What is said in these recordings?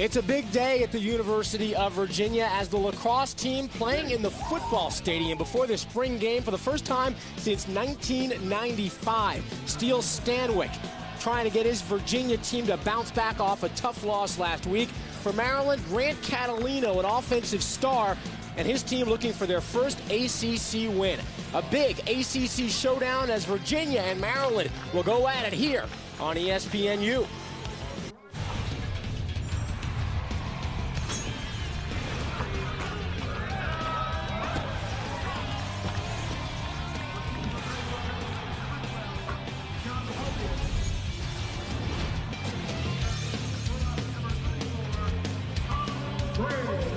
It's a big day at the University of Virginia as the lacrosse team playing in the football stadium before the spring game for the first time since 1995. Steele Stanwyck trying to get his Virginia team to bounce back off a tough loss last week. For Maryland, Grant Catalino, an offensive star, and his team looking for their first ACC win. A big ACC showdown as Virginia and Maryland will go at it here on ESPNU.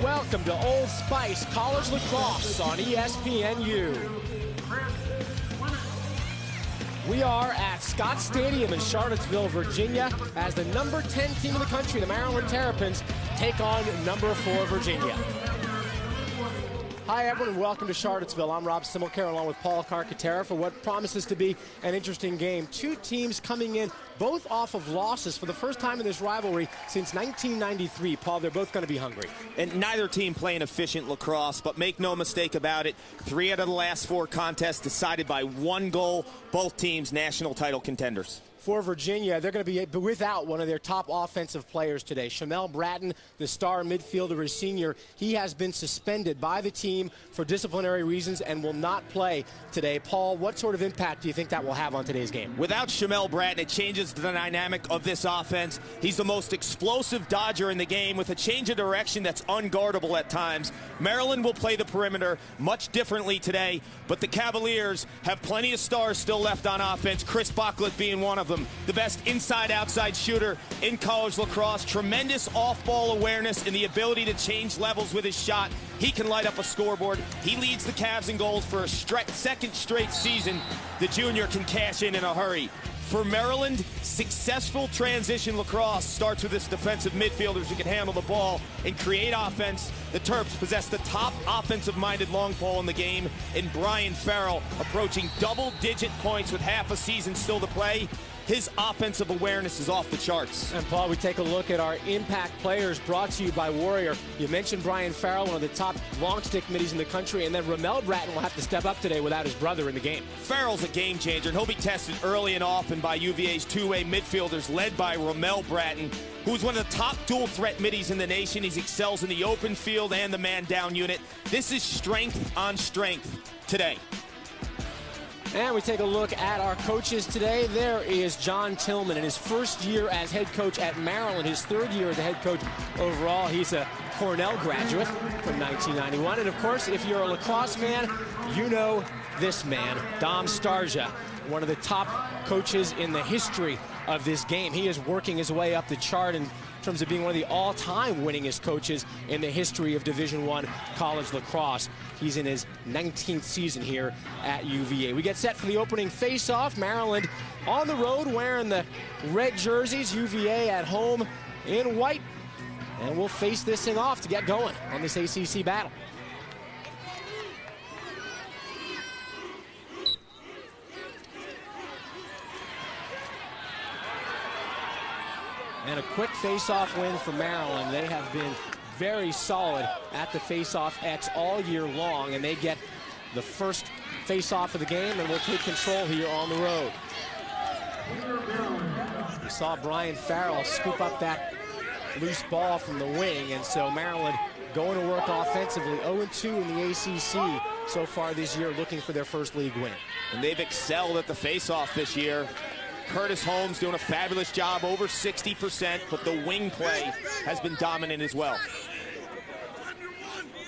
Welcome to Old Spice College Lacrosse on ESPNU. We are at Scott Stadium in Charlottesville, Virginia, as the number 10 team in the country, the Maryland Terrapins, take on number 4 Virginia. Hi everyone and welcome to Charlottesville. I'm Rob Simmelcare along with Paul Carcaterra for what promises to be an interesting game. Two teams coming in both off of losses for the first time in this rivalry since 1993. Paul, they're both going to be hungry. And neither team playing efficient lacrosse, but make no mistake about it, 3 out of the last 4 contests decided by 1 goal. Both teams national title contenders. For Virginia, they're going to be without one of their top offensive players today. Shamel Bratton, the star midfielder, is senior. He has been suspended by the team for disciplinary reasons and will not play today. Paul, what sort of impact do you think that will have on today's game? Without Shamel Bratton, it changes the dynamic of this offense. He's the most explosive dodger in the game with a change of direction that's unguardable at times. Maryland will play the perimeter much differently today, but the Cavaliers have plenty of stars still left on offense, Chris Bocklet being one of them. The best inside-outside shooter in college lacrosse. Tremendous off-ball awareness and the ability to change levels with his shot. He can light up a scoreboard. He leads the Cavs in goals for a second straight season. The junior can cash in a hurry. For Maryland, successful transition lacrosse starts with its defensive midfielders who can handle the ball and create offense. The Terps possess the top offensive-minded long pole in the game in Brian Farrell, approaching double-digit points with half a season still to play. His offensive awareness is off the charts. And Paul, we take a look at our impact players brought to you by Warrior. You mentioned Brian Farrell, one of the top long stick middies in the country, and then Ramel Bratton will have to step up today without his brother in the game. Farrell's a game changer, and he'll be tested early and often by UVA's two-way midfielders led by Ramel Bratton, who's one of the top dual threat middies in the nation. He excels in the open field and the man down unit. This is strength on strength today. And we take a look at our coaches today. There is John Tillman in his first year as head coach at Maryland, his 3rd year as the head coach overall. He's a Cornell graduate from 1991. And of course, if you're a lacrosse fan, you know this man, Dom Starja, one of the top coaches in the history of this game. He is working his way up the chart in terms of being one of the all-time winningest coaches in the history of Division I college lacrosse. He's in his 19th season here at UVA. We get set for the opening face-off. Maryland on the road wearing the red jerseys. UVA at home in white. And we'll face this thing off to get going on this ACC battle. And a quick face-off win for Maryland. They have been very solid at the face-off X all year long, and they get the first face-off of the game, and will take control here on the road. We saw Brian Farrell scoop up that loose ball from the wing, and so Maryland going to work offensively. 0-2 in the ACC so far this year, looking for their first league win. And they've excelled at the face-off this year. Curtis Holmes doing a fabulous job, over 60%, but the wing play has been dominant as well.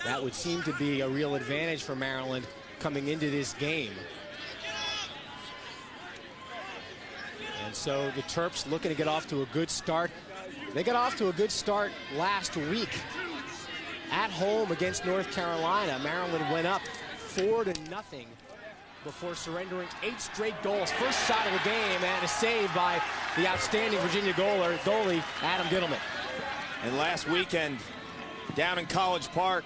That would seem to be a real advantage for Maryland coming into this game. And so the Terps looking to get off to a good start. They got off to a good start last week at home against North Carolina. Maryland went up 4-0 before surrendering 8 straight goals. First shot of the game, and a save by the outstanding Virginia goalie, Adam Gittleman. And last weekend, down in College Park,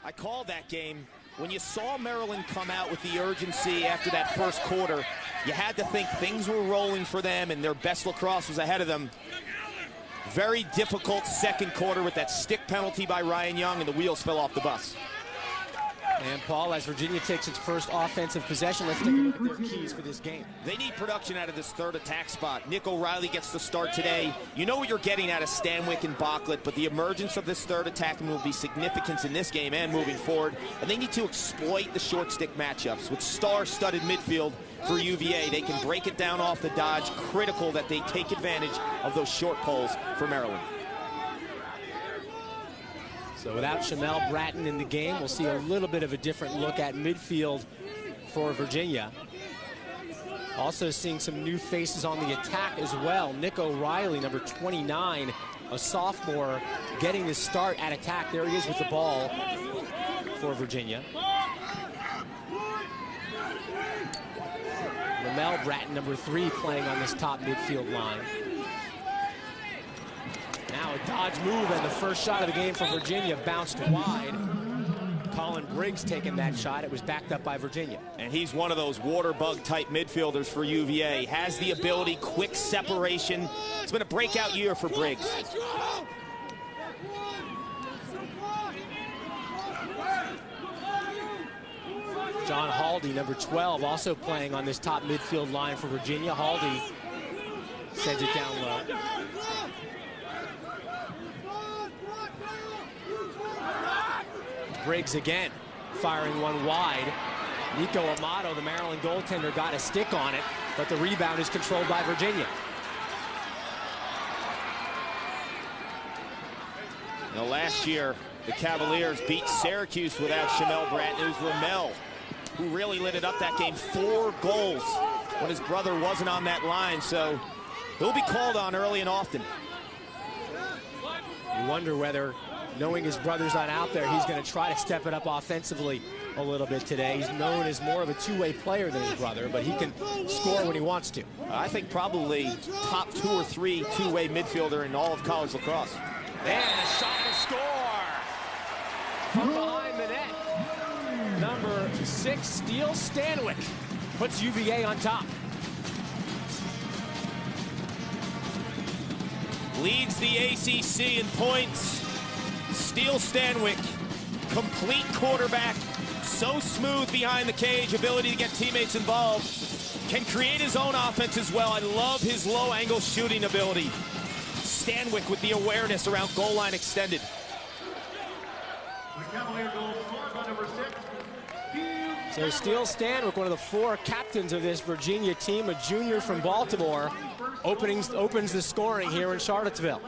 I called that game. When you saw Maryland come out with the urgency after that first quarter, you had to think things were rolling for them and their best lacrosse was ahead of them. very difficult second quarter with that stick penalty by Ryan Young, and the wheels fell off the bus. And Paul, as Virginia takes its first offensive possession, let's take a look at their keys for this game. They need production out of this third attack spot. Nick O'Reilly gets the start today. You know what you're getting out of Stanwyck and Bocklet, but the emergence of this third attackman will be significant in this game and moving forward. And they need to exploit the short stick matchups. With star-studded midfield for UVA, they can break it down off the dodge. Critical that they take advantage of those short poles for Maryland. So without Shamel Bratton in the game, we'll see a little bit of a different look at midfield for Virginia. Also seeing some new faces on the attack as well. Nick O'Reilly, number 29, a sophomore, getting the start at attack. There he is with the ball for Virginia. Lamel Bratton, number 3, playing on this top midfield line. Now a dodge move, and the first shot of the game for Virginia bounced wide. Colin Briggs taking that shot. It was backed up by Virginia. And he's one of those water bug type midfielders for UVA. Has the ability, quick separation. It's been a breakout year for Briggs. John Haldy, number 12, also playing on this top midfield line for Virginia. Haldy sends it down low. Briggs again, firing one wide. Nico Amato, the Maryland goaltender, got a stick on it, but the rebound is controlled by Virginia. Now, last year, the Cavaliers beat Syracuse without Shamel Bratton. It was Ramel who really lit it up that game. 4 goals when his brother wasn't on that line, so he'll be called on early and often. You wonder whether, knowing his brother's not out there, he's going to try to step it up offensively a little bit today. He's known as more of a two-way player than his brother, but he can score when he wants to. I think probably top 2 or 3 two-way midfielder in all of college lacrosse. And a shot to score from behind the net. Number 6, Steele Stanwyck, puts UVA on top. Leads the ACC in points. Steele Stanwyck, complete quarterback, so smooth behind the cage, ability to get teammates involved, can create his own offense as well. I love his low angle shooting ability. Stanwyck with the awareness around goal line extended. So Steele Stanwyck, one of the 4 captains of this Virginia team, a junior from Baltimore, opens the scoring here in Charlottesville.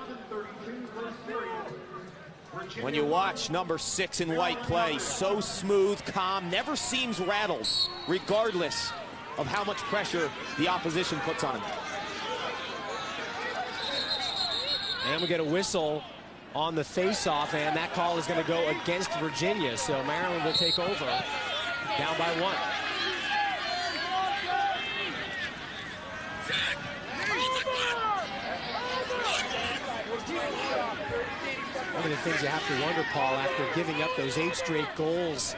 When you watch number 6 in white play, so smooth, calm, never seems rattled, regardless of how much pressure the opposition puts on him. And we get a whistle on the face-off, and that call is going to go against Virginia. So Maryland will take over, down by 1. One of the things you have to wonder, Paul, after giving up those 8 straight goals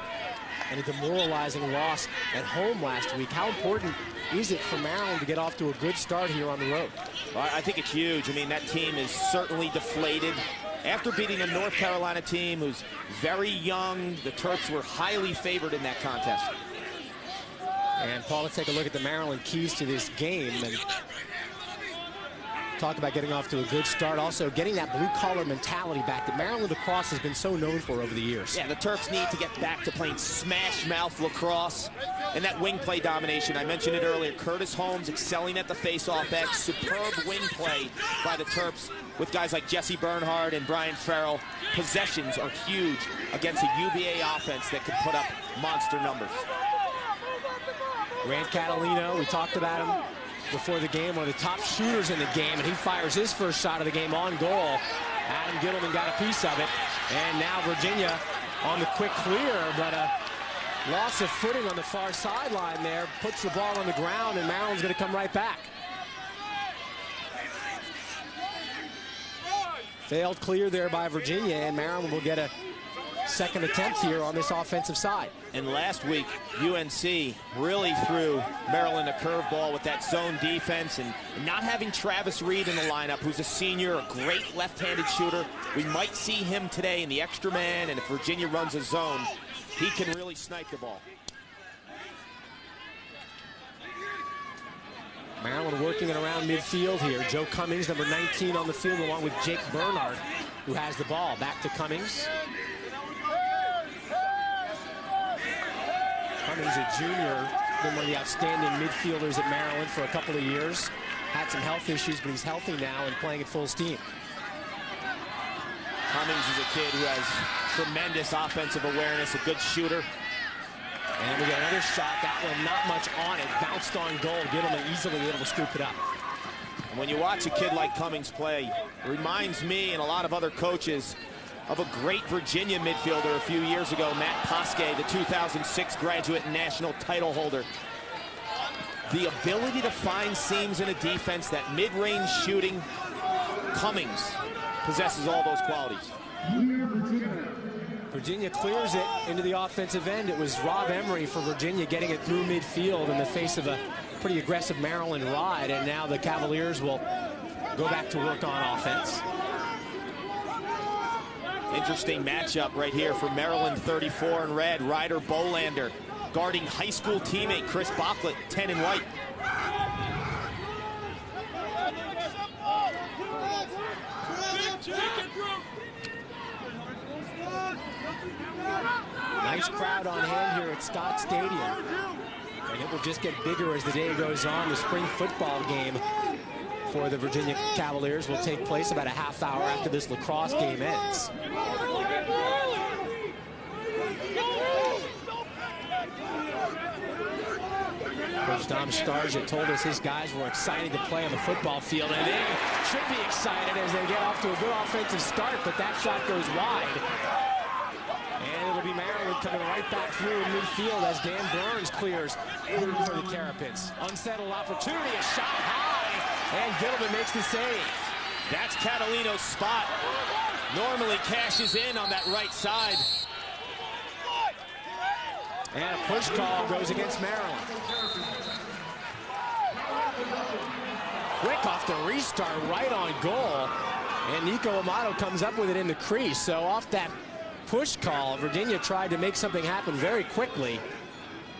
and a demoralizing loss at home last week, how important is it for Maryland to get off to a good start here on the road? Well, I think it's huge. I mean, that team is certainly deflated. After beating a North Carolina team who's very young, the Terps were highly favored in that contest. And Paul, let's take a look at the Maryland keys to this game and talk about getting off to a good start. Also, getting that blue-collar mentality back that Maryland lacrosse has been so known for over the years. Yeah, the Terps need to get back to playing smash-mouth lacrosse and that wing play domination. I mentioned it earlier. Curtis Holmes excelling at the face-off edge. Superb wing play by the Terps with guys like Jesse Bernhard and Brian Farrell. Possessions are huge against a UVA offense that can put up monster numbers. Grant Catalino, we talked about him before the game, one of the top shooters in the game, and he fires his first shot of the game on goal. Adam Gittleman got a piece of it, and now Virginia on the quick clear, but a loss of footing on the far sideline there, puts the ball on the ground, and Maryland's going to come right back. Failed clear there by Virginia, and Maryland will get a second attempt here on this offensive side. And last week, UNC really threw Maryland a curveball with that zone defense, and not having Travis Reed in the lineup, who's a senior, a great left-handed shooter. We might see him today in the extra man, and if Virginia runs a zone, he can really snipe the ball. Maryland working it around midfield here. Joe Cummings, number 19 on the field, along with Jake Bernard, who has the ball. Back to Cummings. Cummings, a junior, been one of the outstanding midfielders at Maryland for a couple of years. Had some health issues, but he's healthy now and playing at full steam. Cummings is a kid who has tremendous offensive awareness, a good shooter. And we got another shot. That one not much on it. Bounced on goal. Gittleman easily able to scoop it up. And when you watch a kid like Cummings play, it reminds me and a lot of other coaches of a great Virginia midfielder a few years ago, Matt Posque, the 2006 graduate and national title holder. The ability to find seams in a defense, that mid-range shooting, Cummings possesses all those qualities. Virginia clears it into the offensive end. It was Rob Emery for Virginia getting it through midfield in the face of a pretty aggressive Maryland ride, and now the Cavaliers will go back to work on offense. Interesting matchup right here for Maryland, 34 in red. Ryder Bolander guarding high school teammate Chris Bocklett, 10 in white. Nice crowd on hand here at Scott Stadium. And it will just get bigger as the day goes on. The spring football game for the Virginia Cavaliers will take place about a half hour after this lacrosse game ends. Coach Dom Starja told us his guys were excited to play on the football field, and they should be excited as they get off to a good offensive start, but that shot goes wide. And it'll be Maryland coming right back through in midfield as Dan Burns clears for the Terrapins. Unsettled opportunity, a shot high, and Gittleman makes the save. That's Catalino's spot. Normally cashes in on that right side. And a push call goes against Maryland. Quick off the restart, right on goal. And Nico Amato comes up with it in the crease. So off that push call, Virginia tried to make something happen very quickly.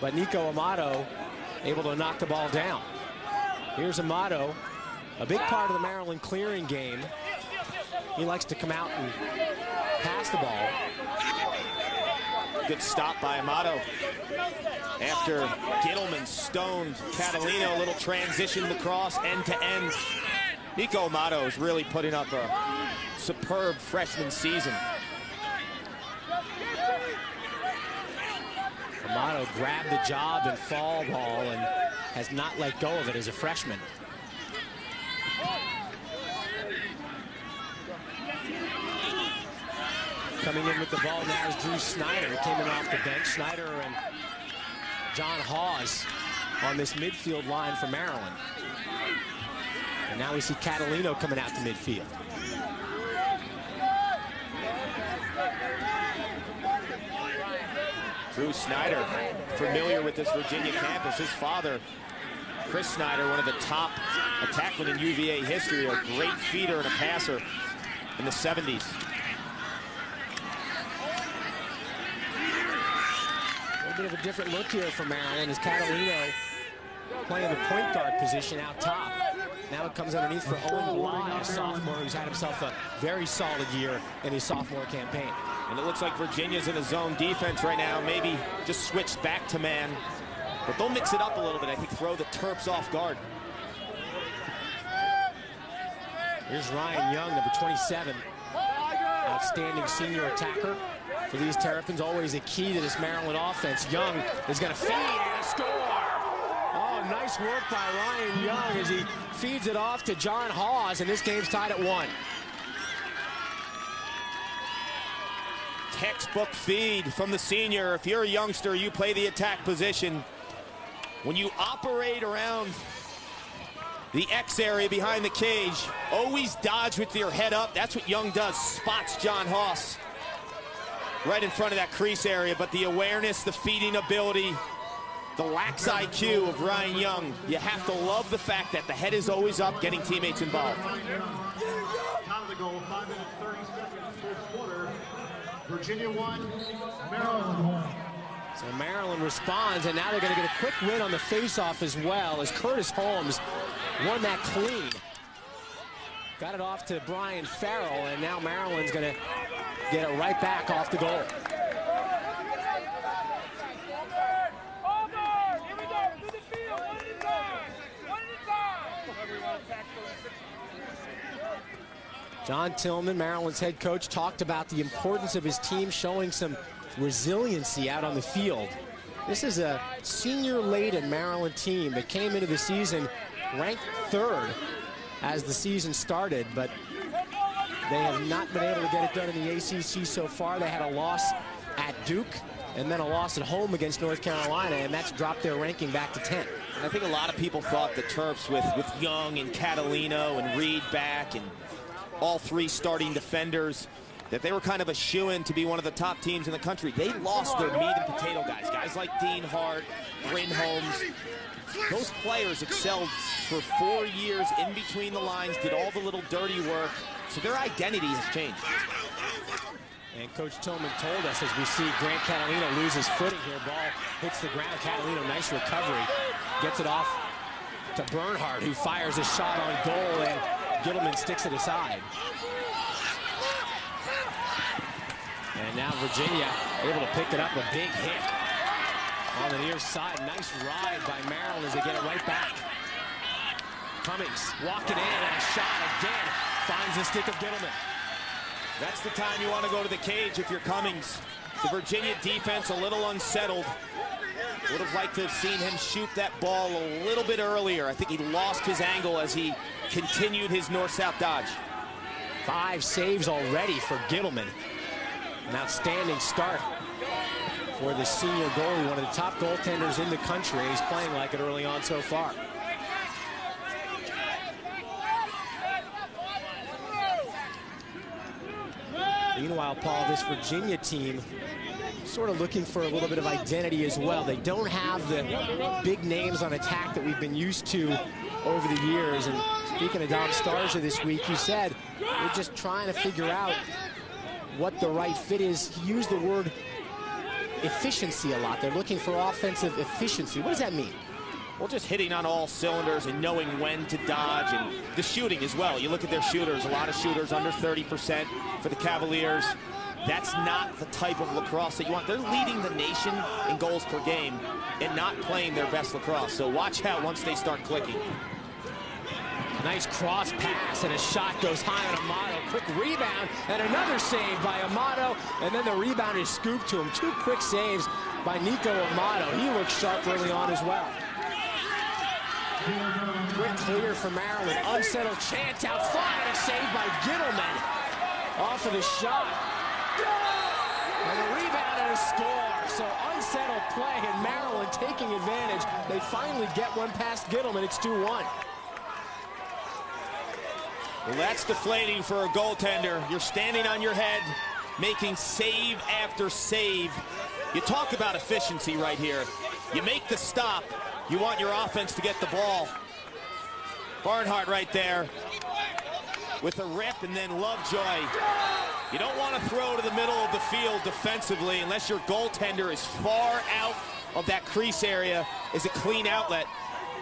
But Nico Amato able to knock the ball down. Here's Amato, a big part of the Maryland clearing game. He likes to come out and pass the ball. Good stop by Amato. After Gittleman stoned Catalino, a little transition lacrosse, end to end. Nico Amato is really putting up a superb freshman season. Amato grabbed the job in fall ball and has not let go of it as a freshman. Coming in with the ball now is Drew Snyder. He came in off the bench. Snyder and John Hawes on this midfield line for Maryland. And now we see Catalino coming out to midfield. Drew Snyder, familiar with this Virginia campus. His father, Chris Snyder, one of the top attackmen in UVA history, a great feeder and a passer in the 70s. A bit of a different look here for Maryland as Catalino playing the point guard position out top. Now it comes underneath for Owen Bly, a sophomore who's had himself a very solid year in his sophomore campaign. And it looks like Virginia's in a zone defense right now, maybe just switched back to man. But they'll mix it up a little bit, I think, throw the Terps off guard. Here's Ryan Young, number 27. Outstanding senior attacker for these Terrapins, always a key to this Maryland offense. Young is going to feed and score. Oh, nice work by Ryan Young as he feeds it off to John Hawes, and this game's tied at 1. Textbook feed from the senior. If you're a youngster, you play the attack position. When you operate around the X area behind the cage, always dodge with your head up. That's what Young does. Spots John Hawes. right in front of that crease area, but the awareness, the feeding ability, the lax IQ of Ryan Young, you have to love the fact that the head is always up, getting teammates involved. Time of the goal, 5 minutes, 30 seconds, first quarter. Virginia 1, Maryland 1. So Maryland responds, and now they're going to get a quick win on the faceoff as well, as Curtis Holmes won that clean. Got it off to Brian Farrell, and now Maryland's going to get it right back off the goal. John Tillman, Maryland's head coach, talked about the importance of his team showing some resiliency out on the field. This is a senior-laden Maryland team that came into the season ranked 3rd as the season started, but they have not been able to get it done in the ACC so far. They had a loss at Duke and then a loss at home against North Carolina, and that's dropped their ranking back to 10. And I think a lot of people thought the Terps with Young and Catalino and Reed back and all 3 starting defenders, that they were kind of a shoo-in to be one of the top teams in the country. They lost their meat and potato guys like Dean Hart, Bryn Holmes. Those players excelled for 4 years in between the lines, did all the little dirty work, so their identity has changed. And Coach Tillman told us, as we see Grant Catalino lose his footing here, ball hits the ground. Catalino, nice recovery, gets it off to Bernhardt, who fires a shot on goal, and Gittleman sticks it aside. And now Virginia able to pick it up, a big hit on the near side. Nice ride by Maryland as they get it right back. Cummings walking in, and a shot again finds the stick of Gittleman. That's the time you want to go to the cage if you're Cummings. The Virginia defense a little unsettled. Would have liked to have seen him shoot that ball a little bit earlier. I think he lost his angle as he continued his north-south dodge. 5 saves already for Gittleman. An outstanding start for the senior goalie, one of the top goaltenders in the country. He's playing like it early on so far. Meanwhile, Paul, this Virginia team sort of looking for a little bit of identity as well. They don't have the big names on attack that we've been used to over the years. And speaking of Dom Starsia this week, he said we're just trying to figure out what the right fit is. He used the word efficiency a lot. They're looking for offensive efficiency. What does that mean? Well, just hitting on all cylinders and knowing when to dodge, and the shooting as well. You look at their shooters, a lot of shooters under 30% for the Cavaliers. That's not the type of lacrosse that you want. They're leading the nation in goals per game and not playing their best lacrosse. So watch out once they start clicking. Nice cross pass, and a shot goes high on Amato. Quick rebound, and another save by Amato, and then the rebound is scooped to him. 2 quick saves by Nico Amato. He looked sharp early on as well. Quick clear for Maryland. Unsettled chance out front, and a save by Gittleman. Off of the shot. And a rebound and a score. So unsettled play, and Maryland taking advantage. They finally get one past Gittleman. It's 2-1. Well, that's deflating for a goaltender. You're standing on your head, making save after save. You talk about efficiency right here. You make the stop. You want your offense to get the ball. Barnhart right there with a rip, and then Lovejoy. You don't want to throw to the middle of the field defensively unless your goaltender is far out of that crease area. Is a clean outlet.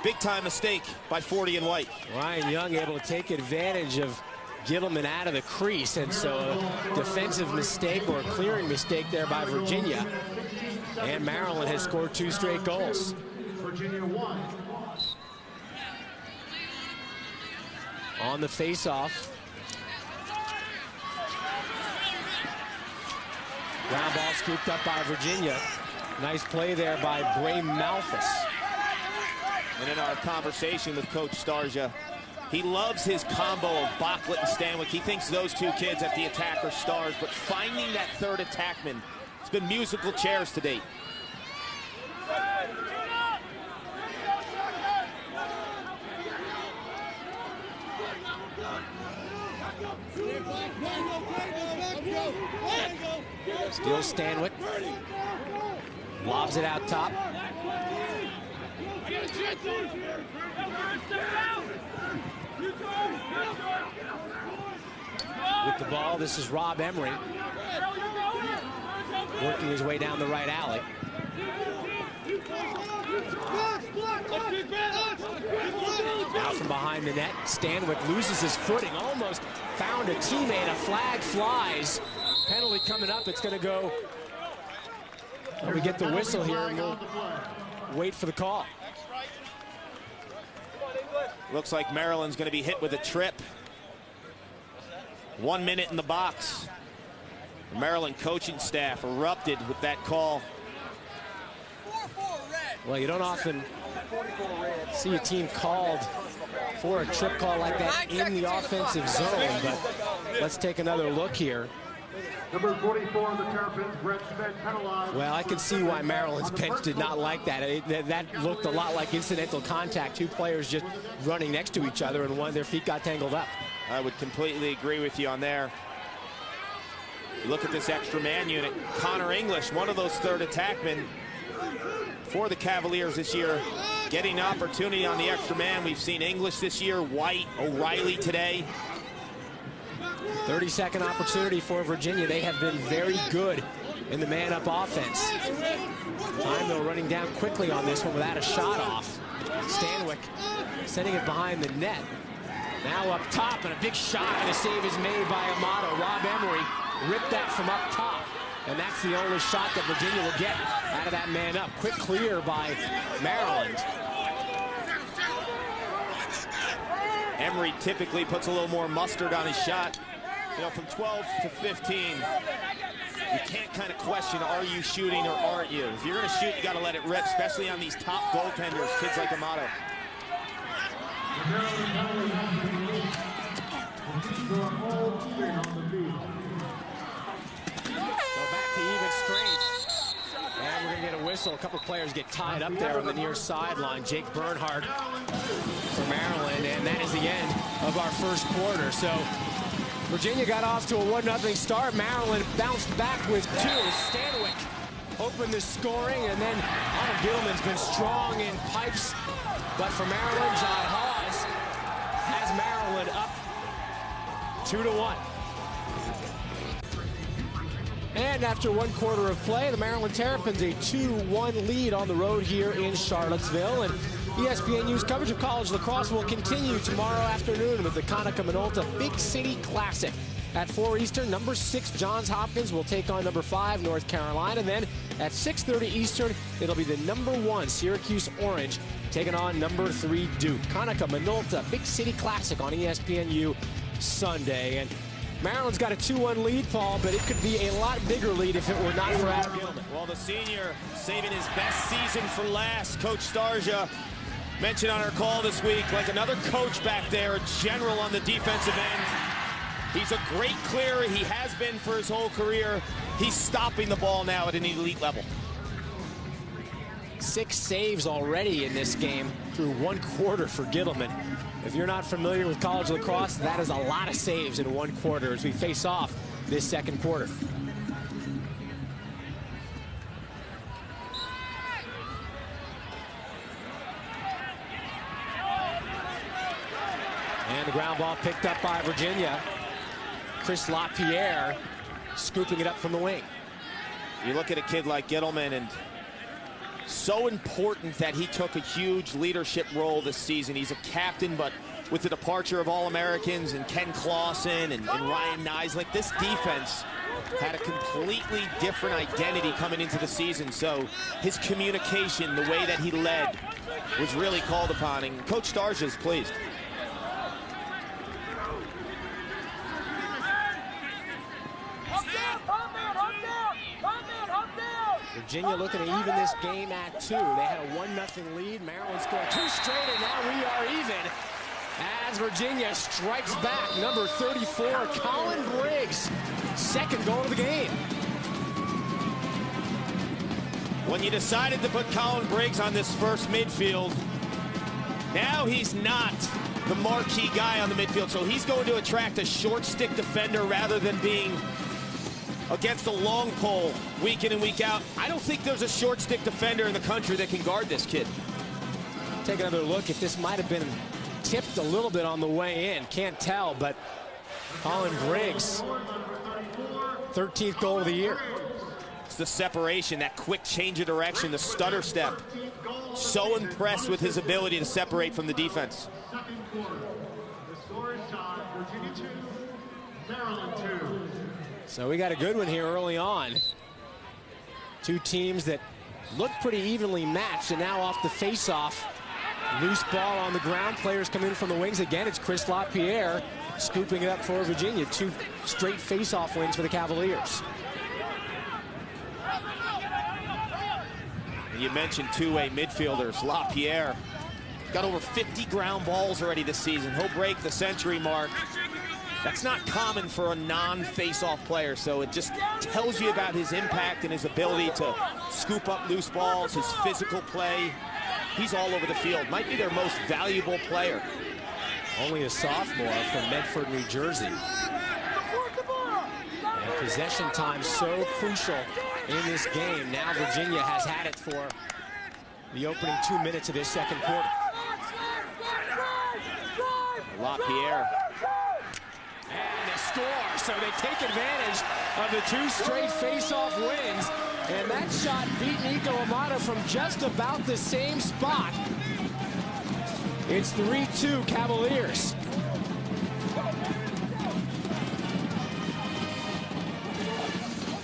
Big time mistake by 40 and White. Ryan Young able to take advantage of Gittleman out of the crease, and so a defensive mistake or a clearing mistake there by Virginia. And Maryland has scored 2 straight goals. Virginia 1. On the face-off. Ground ball scooped up by Virginia. Nice play there by Bray Malthus. And in our conversation with Coach Starsia, he loves his combo of Bocklet and Stanwyck. He thinks those 2 kids at the attack are stars, but finding that third attackman, it's been musical chairs to date. Steals Stanwyck. Lobs it out top. With the ball, this is Rob Emery. Working his way down the right alley. Out from behind the net, Stanwyck loses his footing, almost found a teammate. A flag flies. Penalty coming up. It's going to go. Well, we get the whistle here, and we'll wait for the call. Looks like Maryland's going to be hit with a trip. 1 minute in the box. The Maryland coaching staff erupted with that call. Well, you don't often see a team called for a trip call like that in the offensive zone, but let's take another look here. Number 44 of the Terrapins, Brett Schmidt, penalized. Well, I can see why Maryland's bench did not like that. That looked a lot like incidental contact. Two players just running next to each other, and one of their feet got tangled up. I would completely agree with you on there. Look at this extra man unit. Connor English, one of those third attackmen for the Cavaliers this year, getting opportunity on the extra man. We've seen English this year, White, O'Reilly today. 30-second opportunity for Virginia. They have been very good in the man-up offense. Time, though, running down quickly on this one without a shot off. Stanwyck sending it behind the net. Now up top, and a big shot, and a save is made by Amato. Rob Emery ripped that from up top, and that's the only shot that Virginia will get out of that man-up. Quick clear by Maryland. Emery typically puts a little more mustard on his shot. You know, from 12 to 15, you can't kind of question, are you shooting or aren't you? If you're going to shoot, you got to let it rip, especially on these top goaltenders, kids like Amato. So back to even strength. And we're going to get a whistle. A couple players get tied up there on the near sideline. Jake Bernhardt for Maryland, and that is the end of our first quarter. So Virginia got off to a 1-0 start. Maryland bounced back with two. Stanwyck opened the scoring, and then Adam Gittleman's been strong in pipes. But for Maryland, John Hawes has Maryland up 2-1. And after 1 quarter of play, the Maryland Terrapins a 2-1 lead on the road here in Charlottesville. And ESPN News coverage of college lacrosse will continue tomorrow afternoon with the Conaca Minolta Big City Classic. At 4 Eastern, number 6 Johns Hopkins will take on number 5 North Carolina. Then at 6:30 Eastern, it'll be the number 1 Syracuse Orange taking on number 3 Duke. Conaca Minolta Big City Classic on ESPNU Sunday. And Maryland's got a 2-1 lead, Paul, but it could be a lot bigger lead if it were not for Adam Gittleman. Well, the senior saving his best season for last. Coach Starja mentioned on our call this week, like another coach back there, a general on the defensive end. He's a great clearer. He has been for his whole career. He's stopping the ball now at an elite level. 6 saves already in this game through 1 quarter for Gittleman. If you're not familiar with college lacrosse, that is a lot of saves in 1 quarter as we face off this second quarter. And the ground ball picked up by Virginia. Chris LaPierre scooping it up from the wing. You look at a kid like Gittleman, and so important that he took a huge leadership role this season. He's a captain, but with the departure of All-Americans and Ken Clausen and Ryan Nieslick, this defense had a completely different identity coming into the season. So his communication, the way that he led, was really called upon, and Coach Starja is pleased. Virginia looking to even this game at 2. They had a 1-0 lead. Maryland scored 2 straight, and now we are even as Virginia strikes back. Number 34, Colin Briggs, 2nd goal of the game. When you decided to put Colin Briggs on this first midfield, now he's not the marquee guy on the midfield, so he's going to attract a short stick defender rather than being against the long pole week in and week out. I don't think there's a short stick defender in the country that can guard this kid. Take another look if this might have been tipped a little bit on the way in. Can't tell, but Colin Briggs, 13th goal of the year. It's the separation, that quick change of direction, the stutter step. So impressed with his ability to separate from the defense. Second quarter. The score is tied. Virginia 2, Maryland 2. So we got a good one here early on. Two teams that look pretty evenly matched, and now off the face-off. Loose ball on the ground. Players come in from the wings again. It's Chris LaPierre scooping it up for Virginia. 2 straight face-off wins for the Cavaliers. You mentioned two-way midfielders. LaPierre got over 50 ground balls already this season. He'll break the century mark. That's not common for a non-face-off player, so it just tells you about his impact and his ability to scoop up loose balls, his physical play. He's all over the field. Might be their most valuable player. Only a sophomore from Medford, New Jersey. And possession time so crucial in this game. Now Virginia has had it for the opening 2 minutes of this second quarter. LaPierre. And they score, so they take advantage of the 2 straight face-off wins. And that shot beat Nico Amato from just about the same spot. It's 3-2 Cavaliers.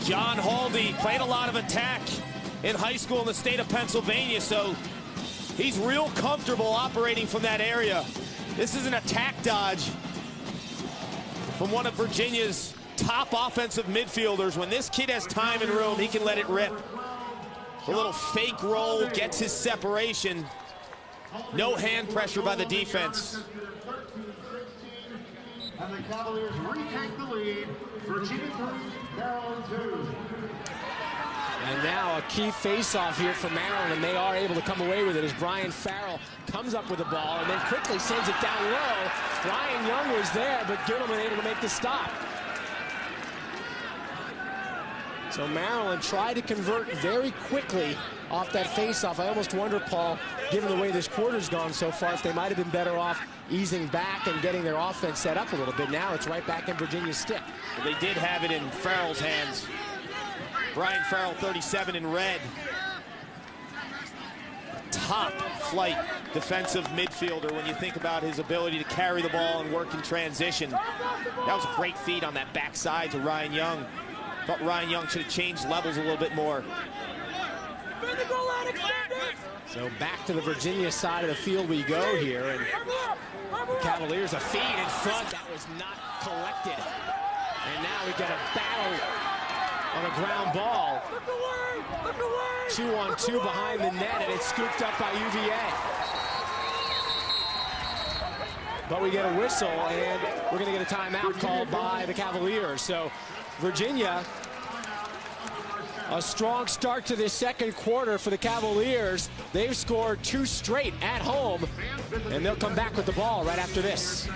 John Haldy played a lot of attack in high school in the state of Pennsylvania, so he's real comfortable operating from that area. This is an attack dodge from one of Virginia's top offensive midfielders. When this kid has time and room, he can let it rip. A little fake roll, gets his separation. No hand pressure by the defense. And the Cavaliers retake the lead. Virginia 3, Maryland 2. And now a key face-off here for Maryland, and they are able to come away with it as Brian Farrell comes up with the ball and then quickly sends it down low. Ryan Young was there, but Gittleman able to make the stop. So Maryland tried to convert very quickly off that face-off. I almost wonder, Paul, given the way this quarter's gone so far, if they might have been better off easing back and getting their offense set up a little bit. Now it's right back in Virginia's stick. Well, they did have it in Farrell's hands. Brian Farrell, 37 in red. Top flight defensive midfielder when you think about his ability to carry the ball and work in transition. That was a great feed on that backside to Ryan Young. Thought Ryan Young should have changed levels a little bit more. So back to the Virginia side of the field we go here, and the Cavaliers a feed in front that was not collected. And now we get a battle on a ground ball. 2-on-2 behind the net, and it's scooped up by UVA. But we get a whistle, and we're going to get a timeout called by the Cavaliers. So Virginia, a strong start to this second quarter for the Cavaliers. They've scored 2 straight at home, and they'll come back with the ball right after this.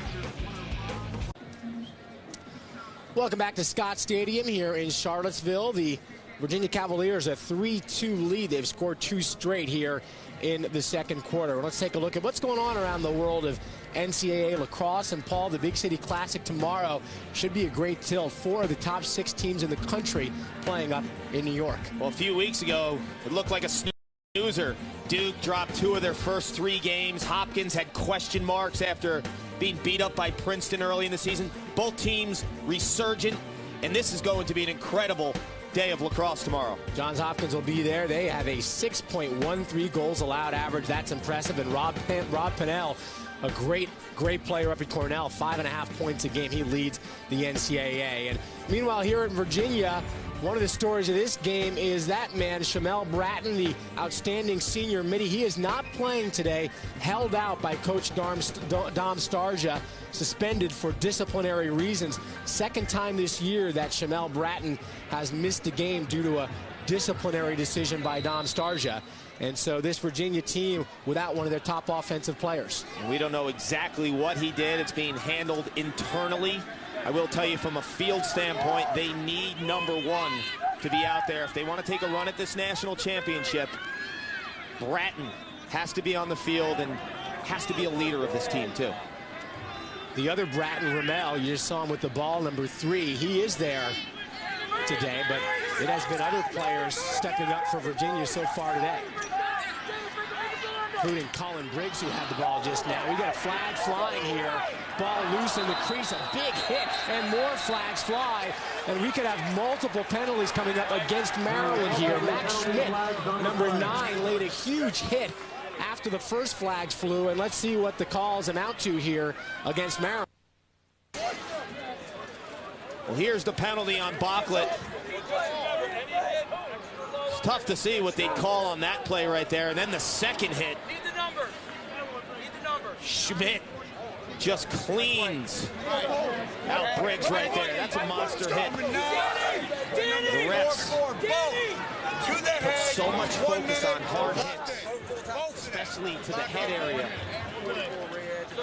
Welcome back to Scott Stadium here in Charlottesville. The Virginia Cavaliers a 3-2 lead. They've scored 2 straight here in the second quarter. Let's take a look at what's going on around the world of NCAA lacrosse. And Paul, the Big City Classic tomorrow should be a great deal. 4 of the top 6 teams in the country playing up in New York. Well, a few weeks ago, it looked like a snoozer. Duke dropped 2 of their first 3 games. Hopkins had question marks after being beat up by Princeton early in the season. Both teams resurgent, and this is going to be an incredible day of lacrosse tomorrow. Johns Hopkins will be there. They have a 6.13 goals allowed average. That's impressive. And Rob Pennell, a great player up at Cornell, 5.5 points a game. He leads the NCAA. And meanwhile, here in Virginia, one of the stories of this game is that man, Shamel Bratton, the outstanding senior midi. He is not playing today, held out by Coach Dom Starja, suspended for disciplinary reasons. Second time this year that Shamel Bratton has missed a game due to a disciplinary decision by Dom Starja. And so this Virginia team without one of their top offensive players. We don't know exactly what he did. It's being handled internally I will tell you, from a field standpoint, they need #1 to be out there. If they want to take a run at this national championship, Bratton has to be on the field and has to be a leader of this team, too. The other Bratton, Ramel, you just saw him with the ball, #3. He is there today, but it has been other players stepping up for Virginia so far today, including Colin Briggs, who had the ball just now. We got a flag flying here. Ball loose in the crease, a big hit, and more flags fly. And we could have multiple penalties coming up against Maryland here. Max Schmidt, #9, laid a huge hit after the first flags flew. And let's see what the calls amount to here against Maryland. Well, here's the penalty on Bocklet. It's tough to see what they'd call on that play right there. And then the second hit. Schmidt just cleans out Briggs right there. That's a monster hit. The refs put so much focus on hard hits, especially to the head area.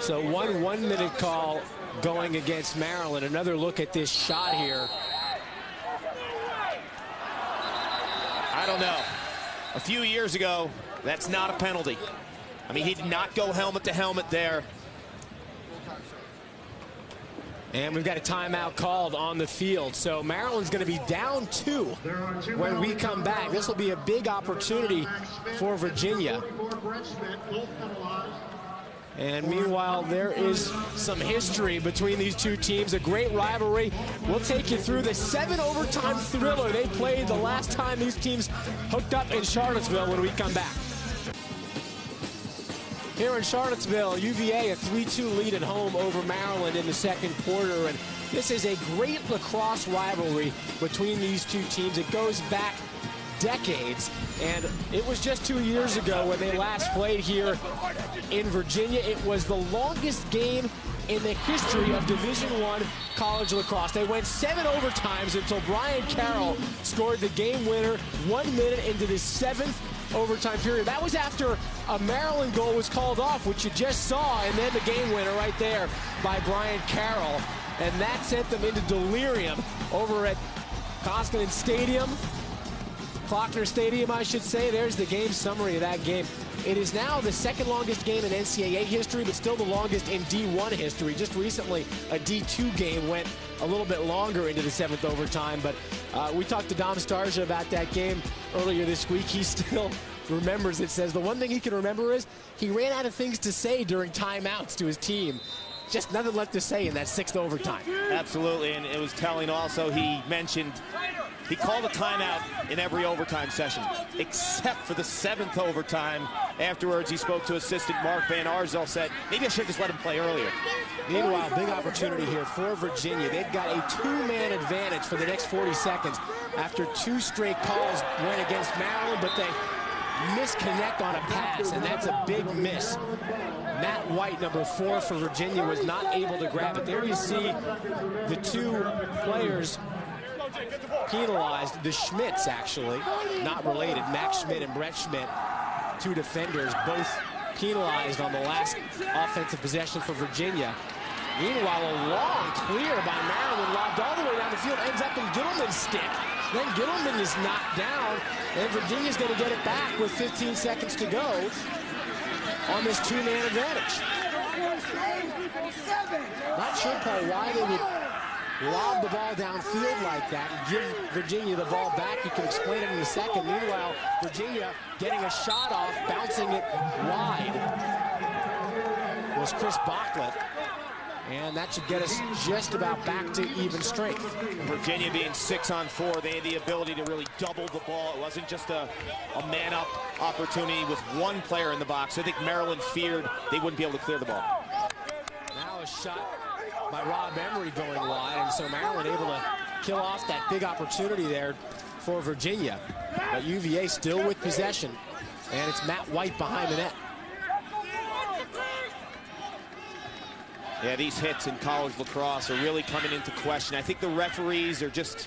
So one-minute call going against Maryland. Another look at this shot here. I don't know. A few years ago, that's not a penalty. I mean, he did not go helmet to helmet there. And we've got a timeout called on the field. So Maryland's going to be down 2 when we come back. This will be a big opportunity for Virginia. And meanwhile, there is some history between these two teams, a great rivalry. We'll take you through the 7-overtime thriller they played the last time these teams hooked up in Charlottesville when we come back. Here in Charlottesville, UVA a 3-2 lead at home over Maryland in the second quarter. And this is a great lacrosse rivalry between these two teams. It goes back decades, and it was just 2 years ago when they last played here in Virginia. It was the longest game in the history of Division I college lacrosse. They went 7 overtimes until Brian Carroll scored the game winner 1 minute into the 7th overtime period. That was after a Maryland goal was called off, which you just saw, and then the game winner right there by Brian Carroll. And that sent them into delirium over at Koskinen Stadium. Faulkner Stadium, I should say. There's the game summary of that game. It is now the second longest game in NCAA history, but still the longest in D1 history. Just recently, a D2 game went a little bit longer into the 7th overtime, but we talked to Dom Starsia about that game earlier this week. He still remembers it. Says the one thing he can remember is he ran out of things to say during timeouts to his team. Just nothing left to say in that 6th overtime. Absolutely, and it was telling also. He mentioned he called a timeout in every overtime session, except for the 7th overtime. Afterwards, he spoke to assistant Mark Van Arsdale, said, maybe I should just let him play earlier. Meanwhile, big opportunity here for Virginia. They've got a 2-man advantage for the next 40 seconds after 2 straight calls went against Maryland, but they misconnect on a pass, and that's a big miss. Matt White, #4 for Virginia, was not able to grab it. There you see the 2 players penalized, the Schmidts actually, not related, Max Schmidt and Brett Schmidt, 2 defenders, both penalized on the last offensive possession for Virginia. Meanwhile, a long clear by Maryland, lobbed all the way down the field, ends up in Gittleman's stick. Then Gittleman is knocked down, and Virginia's going to get it back with 15 seconds to go on this 2-man advantage. Not sure, Paul, why they would lob the ball downfield like that and give Virginia the ball back. You can explain it in a second. Meanwhile, Virginia getting a shot off, bouncing it wide was Chris Bocklet. And that should get us just about back to even strength. Virginia being 6-on-4, they had the ability to really double the ball. It wasn't just a man-up opportunity with 1 player in the box. I think Maryland feared they wouldn't be able to clear the ball. Now a shot by Rob Emery going wide, and so Maryland able to kill off that big opportunity there for Virginia. But UVA still with possession, and it's Matt White behind the net. Yeah, these hits in college lacrosse are really coming into question. I think the referees are just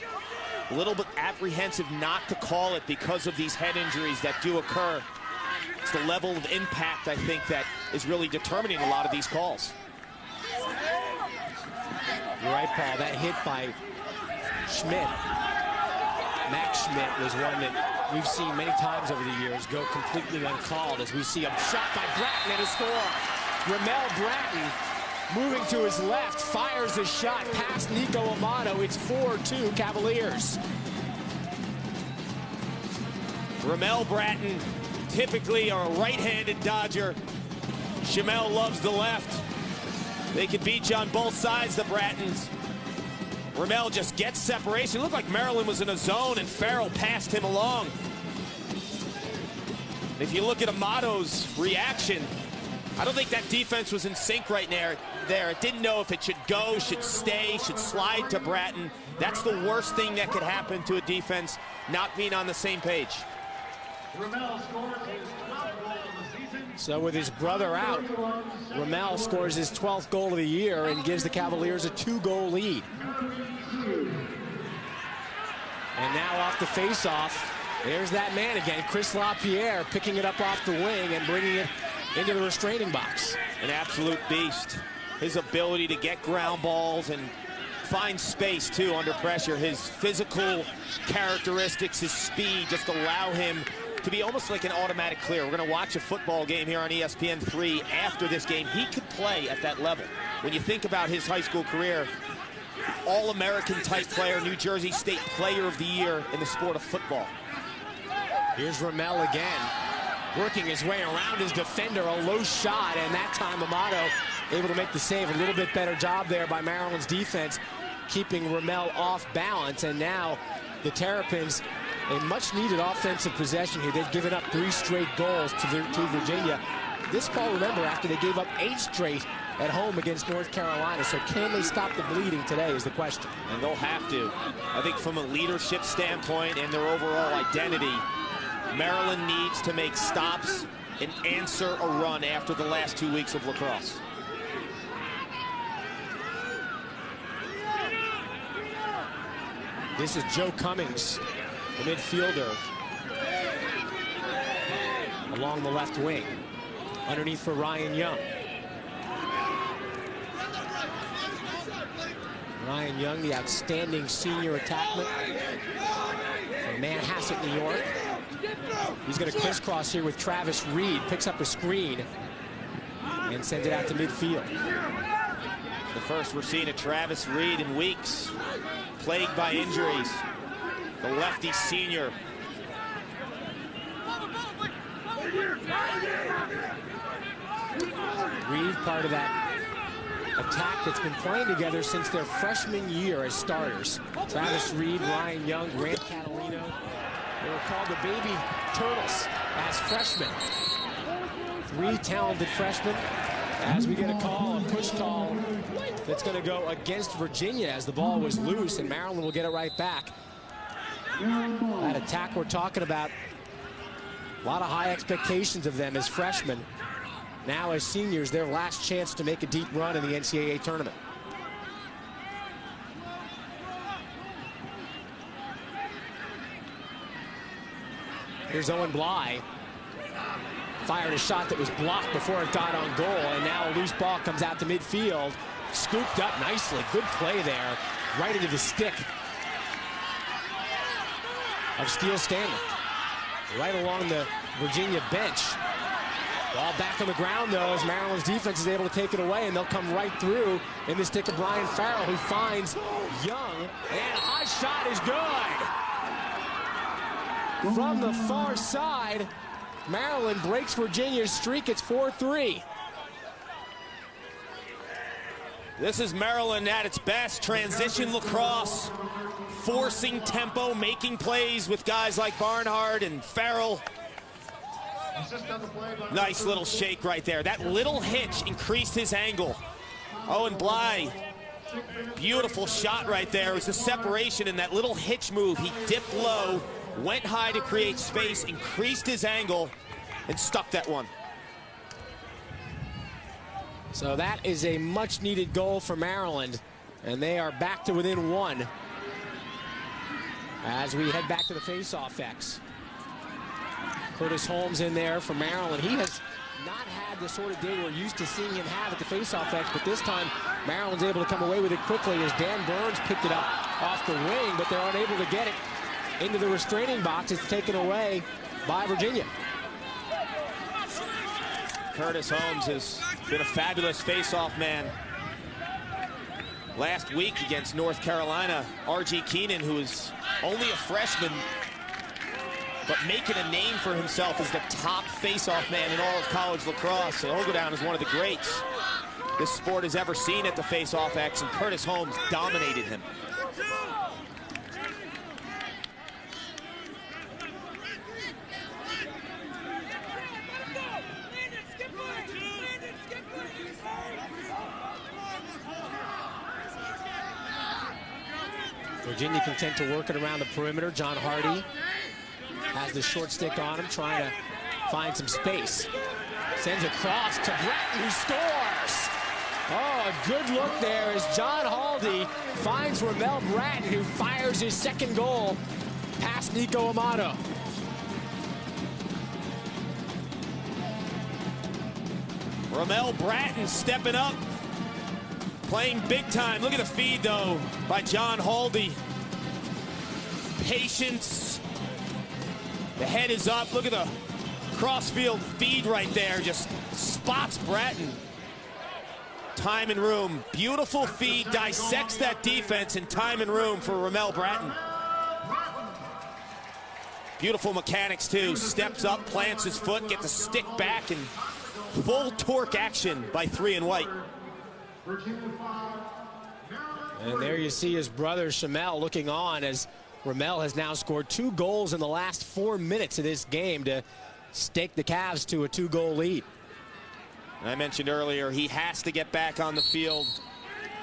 a little bit apprehensive not to call it because of these head injuries that do occur. It's the level of impact, I think, that is really determining a lot of these calls. You're right, Paul. That hit by Schmidt, Max Schmidt, was one that we've seen many times over the years go completely uncalled as we see a shot by Bratton and a score. Ramel Bratton moving to his left, fires the shot past Nico Amato. It's 4-2 Cavaliers. Ramel Bratton, typically a right-handed Dodger. Shamel loves the left. They can beat you on both sides, the Brattons. Ramel just gets separation. It looked like Maryland was in a zone and Farrell passed him along. If you look at Amato's reaction, I don't think that defense was in sync right there. It didn't know if it should go, should stay, should slide to Bratton. That's the worst thing that could happen to a defense, not being on the same page. So with his brother out, Ramel scores his 12th goal of the year and gives the Cavaliers a 2-goal lead. And now off the face-off, there's that man again, Chris LaPierre, picking it up off the wing and bringing it into the restraining box. An absolute beast. His ability to get ground balls and find space, too, under pressure. His physical characteristics, his speed just allow him to be almost like an automatic clear. We're going to watch a football game here on ESPN3 after this game. He could play at that level. When you think about his high school career, All-American type player, New Jersey State Player of the Year in the sport of football. Here's Ramel again, working his way around his defender, a low shot, and that time Amato able to make the save. A little bit better job there by Maryland's defense, keeping Ramel off balance, and now the Terrapins, a much-needed offensive possession here. They've given up 3 straight goals to Virginia. This ball, remember, after they gave up 8 straight at home against North Carolina. So can they stop the bleeding today is the question. And they'll have to. I think from a leadership standpoint and their overall identity, Maryland needs to make stops and answer a run after the last 2 weeks of lacrosse. This is Joe Cummings, the midfielder, along the left wing. Underneath for Ryan Young. Ryan Young, the outstanding senior attackman from Manhasset, New York. He's going to crisscross here with Travis Reed, picks up a screen and sends it out to midfield. The first we're seeing of Travis Reed in weeks, plagued by injuries. The lefty senior. Reed, part of that attack that's been playing together since their freshman year as starters. Travis Reed, Ryan Young, Grant Catalino. They were called the Baby Turtles as freshmen. 3 talented freshmen. As we get a call, a push call that's going to go against Virginia as the ball was loose, and Maryland will get it right back. That attack we're talking about, a lot of high expectations of them as freshmen. Now as seniors, their last chance to make a deep run in the NCAA tournament. Here's Owen Bly. Fired a shot that was blocked before it got on goal, and now a loose ball comes out to midfield. Scooped up nicely. Good play there. Right into the stick of Steele Stanley. Right along the Virginia bench. Ball back on the ground, though, as Maryland's defense is able to take it away, and they'll come right through in the stick of Brian Farrell, who finds Young, and a high shot is good. From the far side, Maryland breaks Virginia's streak. It's 4-3. This is Maryland at its best. Transition lacrosse, forcing tempo, making plays with guys like Barnhart and Farrell. Nice little shake right there. That little hitch increased his angle. Owen Bly, beautiful shot right there. It was a separation in that little hitch move. He dipped low, went high to create space, increased his angle, and stuck that one. So that is a much-needed goal for Maryland, and they are back to within 1 as we head back to the face-off X. Curtis Holmes in there for Maryland. He has not had the sort of day we're used to seeing him have at the faceoff X, but this time Maryland's able to come away with it quickly as Dan Burns picked it up off the wing, but they're unable to get it into the restraining box. It's taken away by Virginia. Curtis Holmes has been a fabulous faceoff man. Last week against North Carolina, R.G. Keenan, who is only a freshman, but making a name for himself as the top faceoff man in all of college lacrosse. So he'll go down as one of the greats this sport has ever seen at the faceoff X, and Curtis Holmes dominated him. Virginia content to work it around the perimeter. John Hardy has the short stick on him, trying to find some space. Sends a cross to Bratton, who scores. Oh, a good look there as John Hardy finds Ramel Bratton, who fires his second goal past Nico Amato. Ramel Bratton stepping up, playing big time. Look at the feed, though, by John Hardy. Patience. The head is up. Look at the crossfield feed right there. Just spots Bratton. Time and room. Beautiful feed. Dissects that defense in time and room for Ramel Bratton. Beautiful mechanics, too. Steps up, plants his foot, gets a stick back, and full torque action by 3 and white. And there you see his brother Shamel looking on as Ramel has now scored 2 goals in the last 4 minutes of this game to stake the Cavs to a 2-goal lead. I mentioned earlier, he has to get back on the field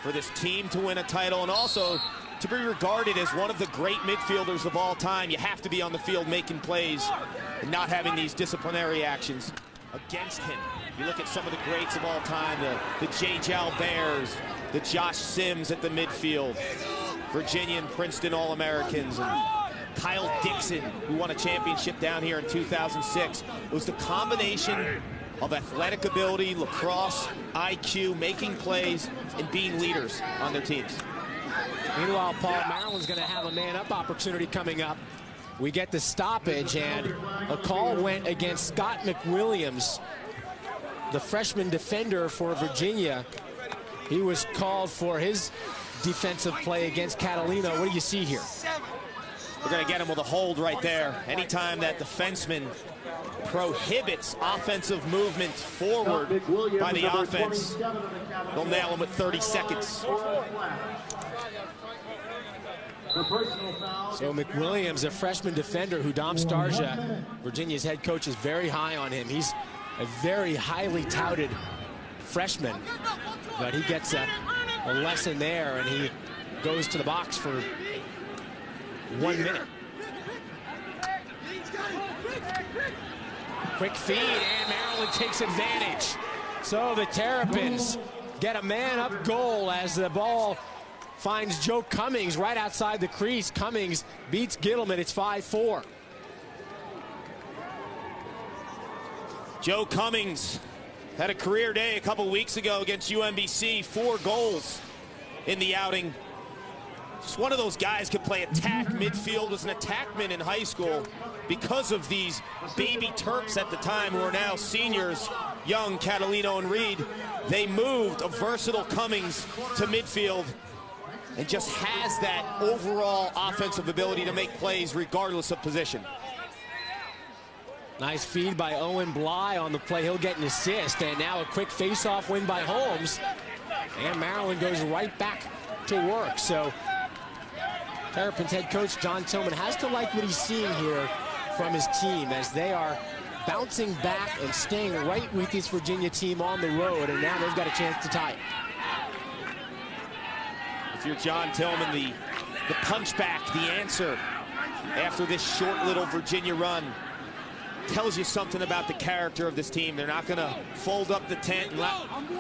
for this team to win a title, and also to be regarded as one of the great midfielders of all time. You have to be on the field making plays and not having these disciplinary actions against him. You look at some of the greats of all time, the J. Jal Bears, the Josh Sims at the midfield, Virginia and Princeton All-Americans, and Kyle Dixon, who won a championship down here in 2006. It was the combination of athletic ability, lacrosse, IQ, making plays, and being leaders on their teams. Meanwhile, Paul, Maryland's going to have a man-up opportunity coming up. We get the stoppage, and a call went against Scott McWilliams, the freshman defender for Virginia. He was called for his defensive play against Catalino. What do you see here? We're going to get him with a hold right there. Anytime that defenseman prohibits offensive movement forward by the offense, they'll nail him with 30 seconds. So McWilliams, a freshman defender who Dom Starja, Virginia's head coach, is very high on him. He's a very highly touted freshman, but he gets a lesson there, and he goes to the box for 1 minute. Quick feed, and Maryland takes advantage. So the Terrapins get a man-up goal as the ball finds Joe Cummings right outside the crease. Cummings beats Gittleman. It's 5-4. Joe Cummings had a career day a couple weeks ago against UMBC. 4 goals in the outing. Just one of those guys could play attack midfield, was an attackman in high school because of these baby Terps at the time who are now seniors, Young, Catalino, and Reed. They moved a versatile Cummings to midfield and just has that overall offensive ability to make plays regardless of position. Nice feed by Owen Bly on the play. He'll get an assist, and now a quick face-off win by Holmes. And Maryland goes right back to work. So Terrapins head coach John Tillman has to like what he's seeing here from his team as they are bouncing back and staying right with this Virginia team on the road, and now they've got a chance to tie it. If you're John Tillman, the punch back, the answer after this short little Virginia run tells you something about the character of this team. They're not going to fold up the tent and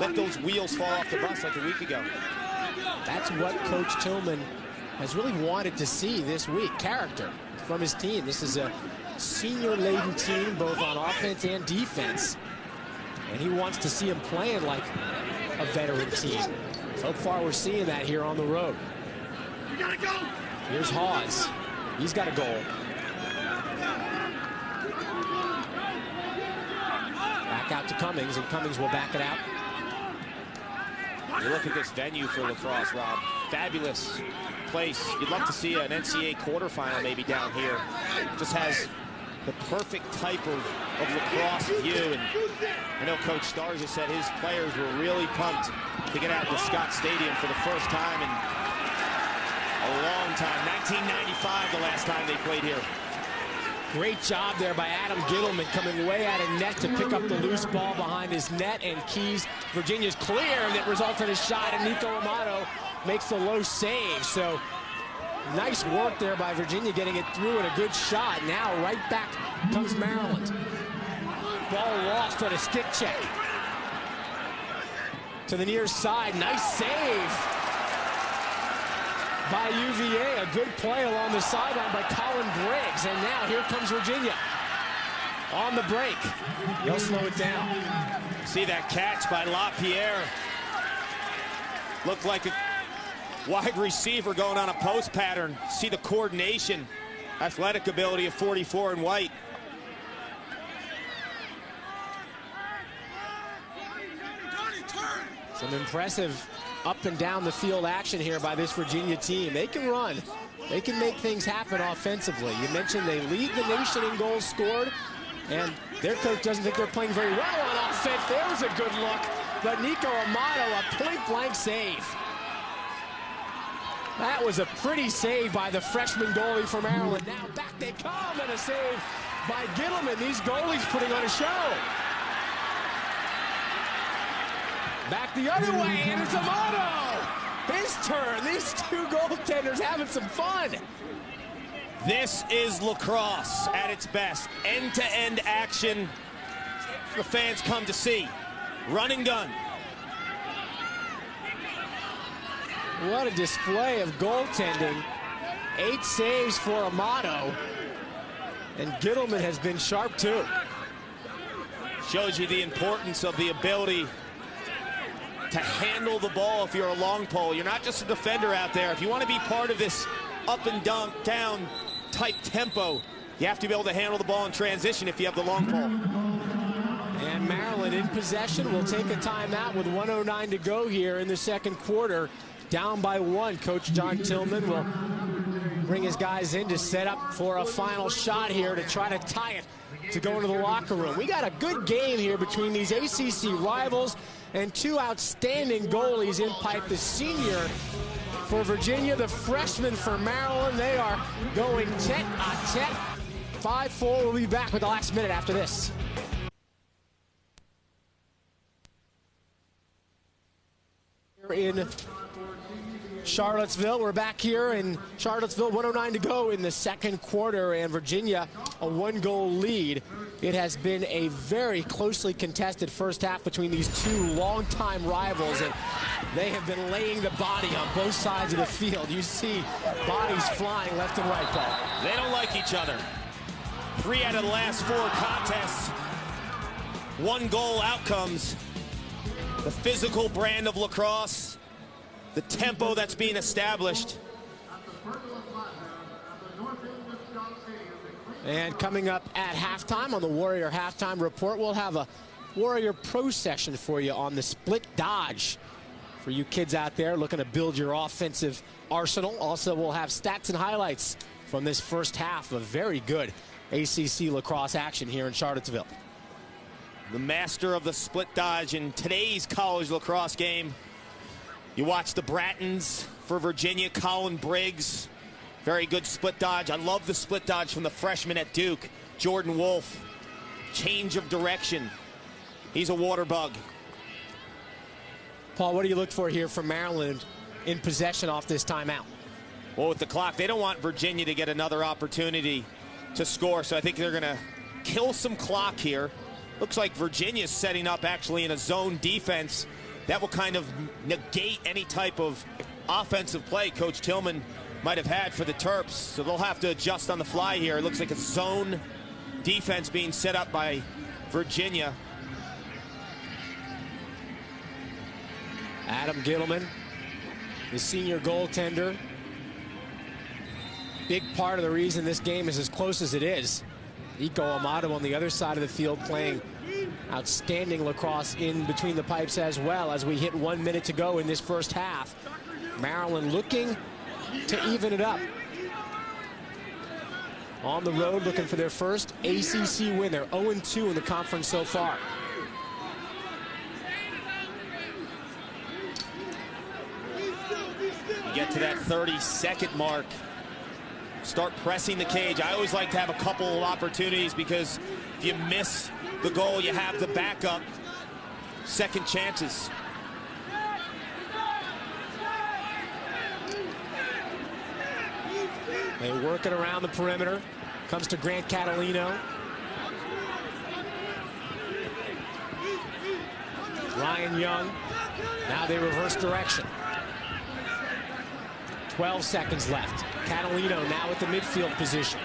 let those wheels fall off the bus like a week ago. That's what Coach Tillman has really wanted to see this week, character. from his team. This is a senior-laden team, both on offense and defense. And he wants to see him playing like a veteran team. So far, we're seeing that here on the road. You gotta go. Here's Hawes. He's got a goal. Back out to Cummings, and Cummings will back it out. You look at this venue for Lacrosse, Rob. Fabulous place. You'd love to see an NCAA quarterfinal maybe down here. Just has the perfect type of lacrosse view. And I know Coach Stars has said his players were really pumped to get out to Scott Stadium for the first time in a long time. 1995, the last time they played here. Great job there by Adam Gittleman, coming way out of net to pick up the loose ball behind his net, and Keys, Virginia's clear, that results in a shot, and Nico Amato makes the low save. So nice work there by Virginia, getting it through, and a good shot. Now right back comes Maryland. Ball lost on a stick check. To the near side, nice save by UVA. A good play along the sideline by Colin Briggs. And now here comes Virginia on the break. They'll slow it down. See that catch by LaPierre. Looked like a wide receiver going on a post pattern. See the coordination, athletic ability of 44 in white. Some impressive up and down the field action here by this Virginia team. They can run. They can make things happen offensively. You mentioned they lead the nation in goals scored, and their coach doesn't think they're playing very well on offense. There was a good look, but Nico Amato, a point-blank save. That was a pretty save by the freshman goalie for Maryland. Now back they come, and a save by Gittleman. These goalies putting on a show. Back the other way, and it's Amato. His turn. These two goaltenders having some fun. This is lacrosse at its best. End-to-end action the fans come to see. Run and gun. What a display of goaltending. 8 saves for Amato. And Gittleman has been sharp too. Shows you the importance of the ability to handle the ball if you're a long pole. You're not just a defender out there. If you want to be part of this up and down type tempo, you have to be able to handle the ball in transition if you have the long pole. And Maryland in possession will take a timeout with 1:09 to go here in the second quarter. Down by 1. Coach John Tillman will bring his guys in to set up for a final shot here to try to tie it to go into the locker room. We got a good game here between these ACC rivals and two outstanding goalies in pipe. The senior for Virginia, the freshman for Maryland. They are going tete-a-tete. 5-4. We'll be back with the last minute after this. In Charlottesville, we're back here in Charlottesville. 1:09 to go in the second quarter, and Virginia a 1-goal lead. It has been a very closely contested first half between these two longtime rivals, and they have been laying the body on both sides of the field. You see bodies flying left and right, Paul. They don't like each other. 3 out of the last 4 contests, 1-goal outcomes. The physical brand of lacrosse, the tempo that's being established. And coming up at halftime on the Warrior Halftime Report, we'll have a Warrior Pro session for you on the split dodge. For you kids out there looking to build your offensive arsenal. Also, we'll have stats and highlights from this first half of very good ACC lacrosse action here in Charlottesville. The master of the split dodge in today's college lacrosse game. You watch the Brattons for Virginia, Colin Briggs. Very good split dodge. I love the split dodge from the freshman at Duke, Jordan Wolf. Change of direction. He's a water bug. Paul, what do you look for here from Maryland in possession off this timeout? Well, with the clock, they don't want Virginia to get another opportunity to score, so I think they're going to kill some clock here. Looks like Virginia's setting up actually in a zone defense that will kind of negate any type of offensive play Coach Tillman might have had for the Terps. So they'll have to adjust on the fly here. It looks like a zone defense being set up by Virginia. Adam Gittleman, the senior goaltender. Big part of the reason this game is as close as it is. Nico Amato on the other side of the field playing outstanding lacrosse in between the pipes as well as we hit 1 minute to go in this first half. Maryland looking to even it up. On the road looking for their first ACC win. They're 0-2 in the conference so far. You get to that 30-second mark. Start pressing the cage. I always like to have a couple of opportunities because if you miss the goal, you have the backup. Second chances. They work it around the perimeter. Comes to Grant Catalino. Ryan Young. Now they reverse direction. 12 seconds left. Catalino now at the midfield position.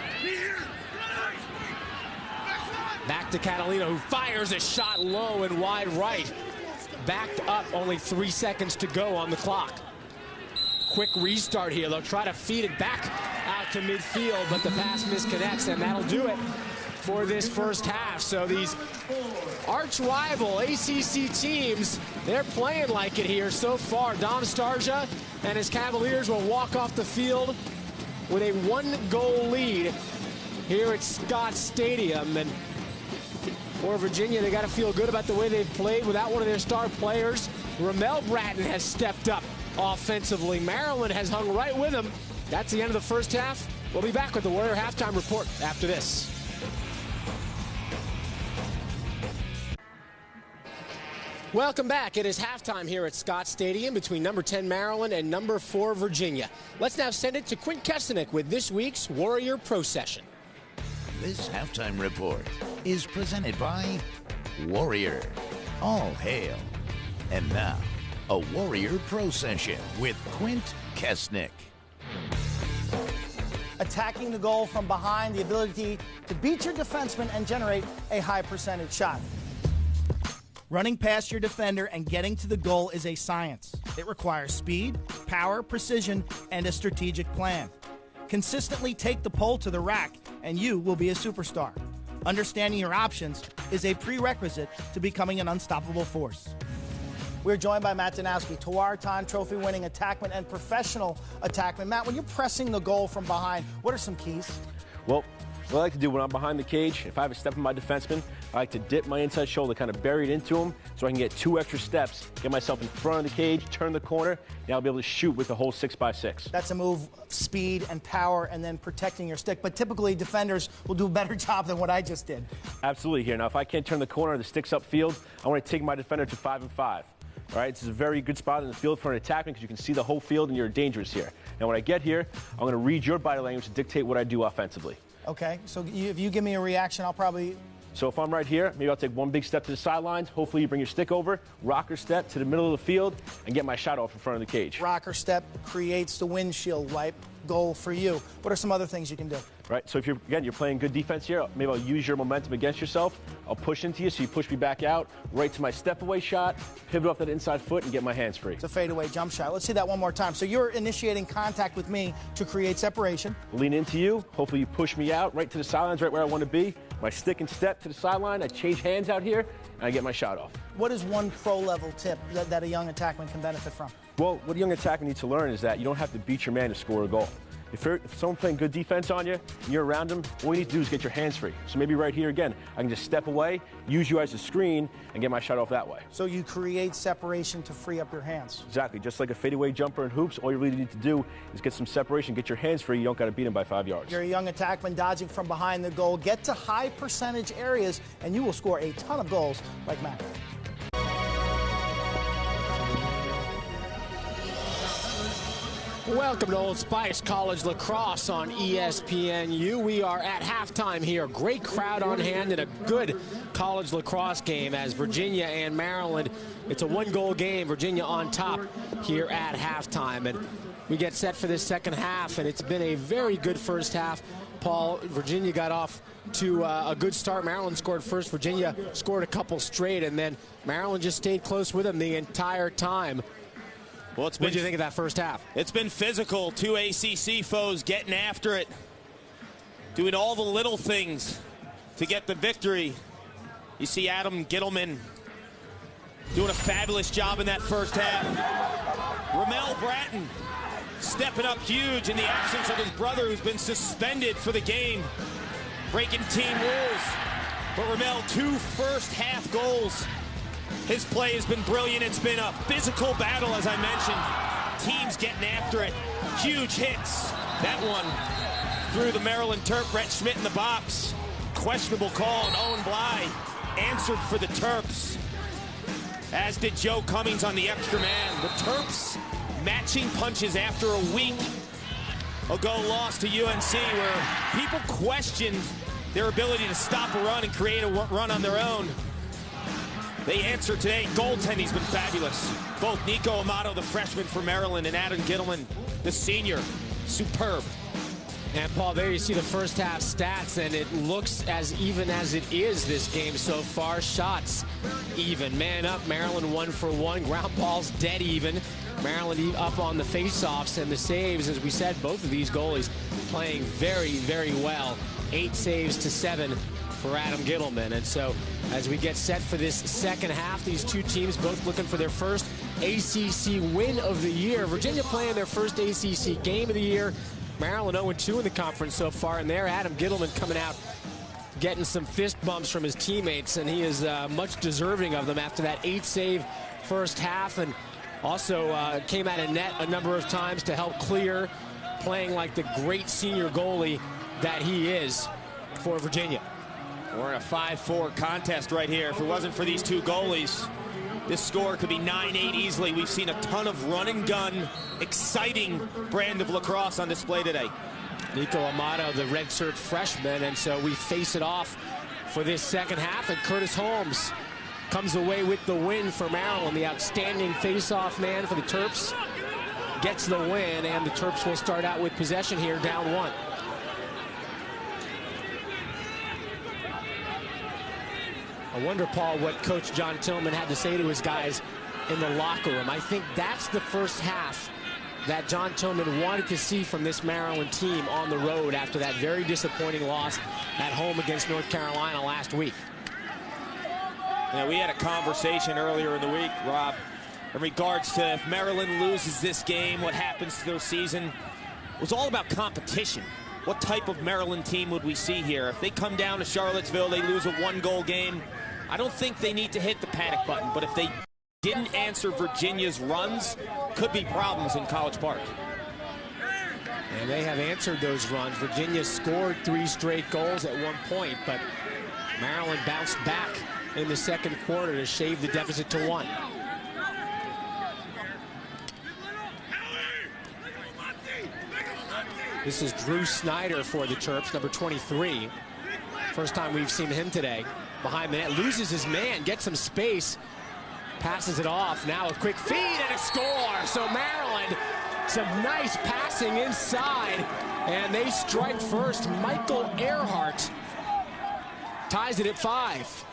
Back to Catalino, who fires a shot low and wide right. Backed up, only 3 seconds to go on the clock. Quick restart here. They'll try to feed it back out to midfield, but the pass misconnects, and that'll do it for this first half. So these arch-rival ACC teams, they're playing like it here so far. Dom Starja and his Cavaliers will walk off the field with a 1-goal lead here at Scott Stadium. And for Virginia, they got to feel good about the way they've played without one of their star players. Ramel Bratton has stepped up offensively. Maryland has hung right with them. That's the end of the first half. We'll be back with the Warrior halftime report after this. Welcome back. It is halftime here at Scott Stadium between number 10 Maryland and number 4 Virginia. Let's now send it to Quint Kesenick with this week's Warrior Pro Session. This halftime report is presented by Warrior. All hail. And now, a Warrior Pro Session with Quint Kesenick. Attacking the goal from behind, the ability to beat your defenseman and generate a high percentage shot. Running past your defender and getting to the goal is a science. It requires speed, power, precision, and a strategic plan. Consistently take the pole to the rack, and you will be a superstar. Understanding your options is a prerequisite to becoming an unstoppable force. We're joined by Matt Danowski, Tewaaraton Trophy-winning attackman and professional attackman. Matt, when you're pressing the goal from behind, what are some keys? Well, what I like to do when I'm behind the cage, if I have a step on my defenseman, I like to dip my inside shoulder, kind of bury it into him, so I can get 2 extra steps, get myself in front of the cage, turn the corner, and I'll be able to shoot with the whole 6x6. That's a move, speed and power, and then protecting your stick. But typically, defenders will do a better job than what I just did. Absolutely here. Now, if I can't turn the corner, the stick's upfield, I want to take my defender to 5-5. All right, this is a very good spot in the field for an attackman because you can see the whole field and you're dangerous here. Now, when I get here, I'm going to read your body language to dictate what I do offensively. Okay, so if you give me a reaction, I'll probably... So if I'm right here, maybe I'll take 1 big step to the sidelines. Hopefully you bring your stick over, rocker step to the middle of the field, and get my shot off in front of the cage. Rocker step creates the windshield wipe goal for you. What are some other things you can do? Right, so if you're playing good defense here, maybe I'll use your momentum against yourself. I'll push into you, so you push me back out, right to my step-away shot, pivot off that inside foot, and get my hands free. It's a fadeaway jump shot. Let's see that one more time. So you're initiating contact with me to create separation. Lean into you. Hopefully you push me out right to the sidelines, right where I want to be. My stick and step to the sideline. I change hands out here, and I get my shot off. What is one pro-level tip that a young attackman can benefit from? Well, what a young attackman needs to learn is that you don't have to beat your man to score a goal. If someone's playing good defense on you, and you're around them, all you need to do is get your hands free. So maybe right here again, I can just step away, use you as a screen, and get my shot off that way. So you create separation to free up your hands. Exactly. Just like a fadeaway jumper in hoops, all you really need to do is get some separation, get your hands free. You don't got to beat them by 5 yards. You're a young attackman dodging from behind the goal. Get to high percentage areas, and you will score a ton of goals like Matt. Welcome to Old Spice College Lacrosse on ESPNU. We are at halftime here. Great crowd on hand and a good college lacrosse game as Virginia and Maryland. It's a 1-goal game. Virginia on top here at halftime. And we get set for this second half, and it's been a very good first half. Paul, Virginia got off to a good start. Maryland scored first. Virginia scored a couple straight, and then Maryland just stayed close with them the entire time. Well, what did you think of that first half? It's been physical. Two ACC foes getting after it, doing all the little things to get the victory. You see Adam Gittleman doing a fabulous job in that first half. Ramel Bratton stepping up huge in the absence of his brother, who's been suspended for the game, breaking team rules. But Ramel, 2 first-half goals. His play has been brilliant. It's been a physical battle, as I mentioned. Teams getting after it. Huge hits. That one through the Maryland Terp. Brett Schmidt in the box. Questionable call, and Owen Bly answered for the Terps, as did Joe Cummings on the extra man. The Terps matching punches after a week ago loss to UNC, where people questioned their ability to stop a run and create a run on their own. They answer today. Goaltending's been fabulous. Both Nico Amato, the freshman for Maryland, and Adam Gittleman, the senior, superb. And Paul, there you see the first half stats, and it looks as even as it is this game so far. Shots even, man up. Maryland 1 for 1. Ground balls dead even. Maryland up on the faceoffs, and the saves, as we said, both of these goalies playing very, very well. 8 saves to 7 for Adam Gittleman. And so as we get set for this second half, these two teams both looking for their first ACC win of the year. Virginia playing their first ACC game of the year. Maryland 0-2 in the conference so far, and there Adam Gittleman coming out getting some fist bumps from his teammates, and he is much deserving of them after that 8-save first half, and also came out of net a number of times to help clear, playing like the great senior goalie that he is for Virginia. We're in a 5-4 contest right here. If it wasn't for these two goalies, this score could be 9-8 easily. We've seen a ton of run and gun, exciting brand of lacrosse on display today. Nico Amato, the redshirt freshman, and so we face it off for this second half, and Curtis Holmes comes away with the win for Maryland. The outstanding face-off man for the Terps gets the win, and the Terps will start out with possession here, down 1. I wonder, Paul, what Coach John Tillman had to say to his guys in the locker room. I think that's the first half that John Tillman wanted to see from this Maryland team on the road after that very disappointing loss at home against North Carolina last week. Yeah, we had a conversation earlier in the week, Rob, in regards to if Maryland loses this game, what happens to their season. It was all about competition. What type of Maryland team would we see here? If they come down to Charlottesville, they lose a 1-goal game, I don't think they need to hit the panic button, but if they didn't answer Virginia's runs, could be problems in College Park. And they have answered those runs. Virginia scored 3 straight goals at one point, but Maryland bounced back in the second quarter to shave the deficit to 1. This is Drew Snyder for the Terps, number 23. First time we've seen him today. Behind the net, loses his man, gets some space, passes it off. Now a quick feed and a score. So Maryland, some nice passing inside, and they strike first. Michael Earhart ties it at 5.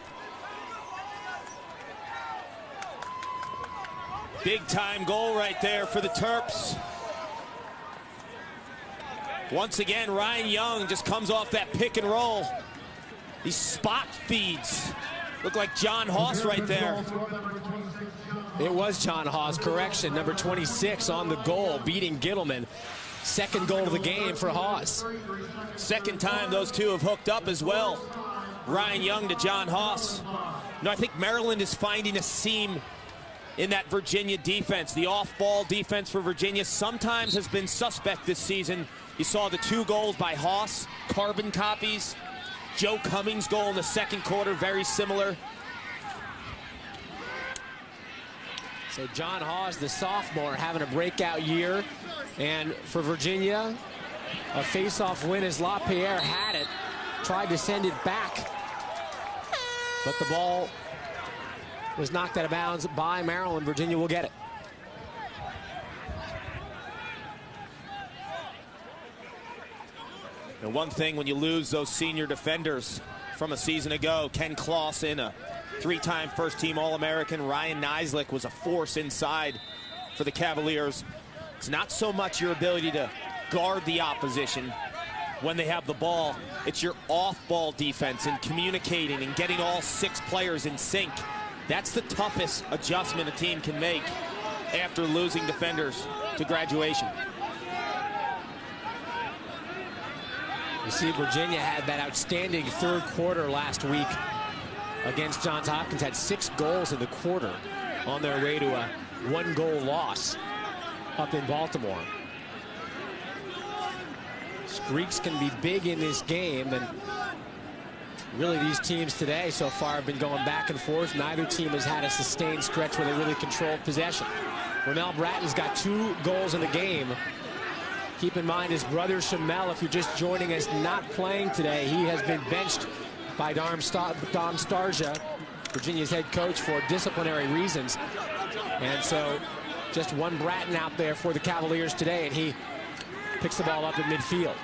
Big time goal right there for the Terps. Once again, Ryan Young just comes off that pick and roll. These spot feeds look like John Haas right there. It was John Haas, correction, number 26 on the goal, beating Gittleman. Second goal of the game for Haas. Second time those two have hooked up as well. Ryan Young to John Haas. No, I think Maryland is finding a seam in that Virginia defense. The off-ball defense for Virginia sometimes has been suspect this season. You saw the 2 goals by Haas, carbon copies. Joe Cummings' goal in the second quarter, very similar. So John Haas, the sophomore, having a breakout year. And for Virginia, a face-off win as LaPierre had it. Tried to send it back, but the ball was knocked out of bounds by Maryland. Virginia will get it. And one thing when you lose those senior defenders from a season ago, Ken Clausen, a three-time first-team All-American, Ryan Neislick was a force inside for the Cavaliers. It's not so much your ability to guard the opposition when they have the ball. It's your off-ball defense and communicating and getting all 6 players in sync. That's the toughest adjustment a team can make after losing defenders to graduation. You see, Virginia had that outstanding third quarter last week against Johns Hopkins, had 6 goals in the quarter on their way to a 1-goal loss up in Baltimore. Streaks can be big in this game, and really these teams today so far have been going back and forth. Neither team has had a sustained stretch where they really controlled possession. Ramel Bratton's got 2 goals in the game. Keep in mind his brother Shamel, if you're just joining us, not playing today. He has been benched by Dom Starsia, Virginia's head coach, for disciplinary reasons. And so just one Bratton out there for the Cavaliers today, and he picks the ball up at midfield.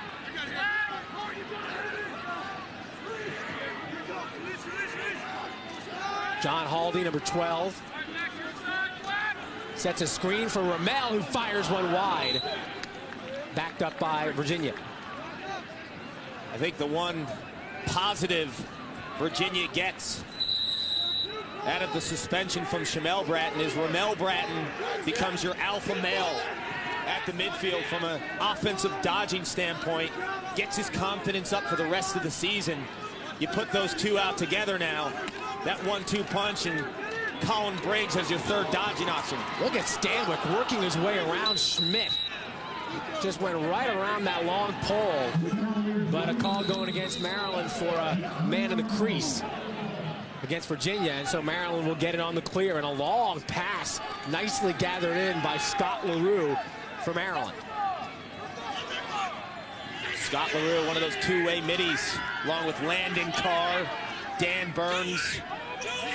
John Haldy, number 12, sets a screen for Ramel, who fires one wide. Backed up by Virginia. I think the one positive Virginia gets out of the suspension from Shamel Bratton is Ramel Bratton becomes your alpha male at the midfield from an offensive dodging standpoint, gets his confidence up for the rest of the season. You put those 2 out together now, that 1-2 punch, and Colin Briggs as your third dodging option. Look at Stanwyck working his way around Schmidt. Just went right around that long pole, but a call going against Maryland for a man in the crease against Virginia, and so Maryland will get it on the clear, and a long pass nicely gathered in by Scott LaRue for Maryland. Scott LaRue, one of those two-way middies, along with Landon Carr, Dan Burns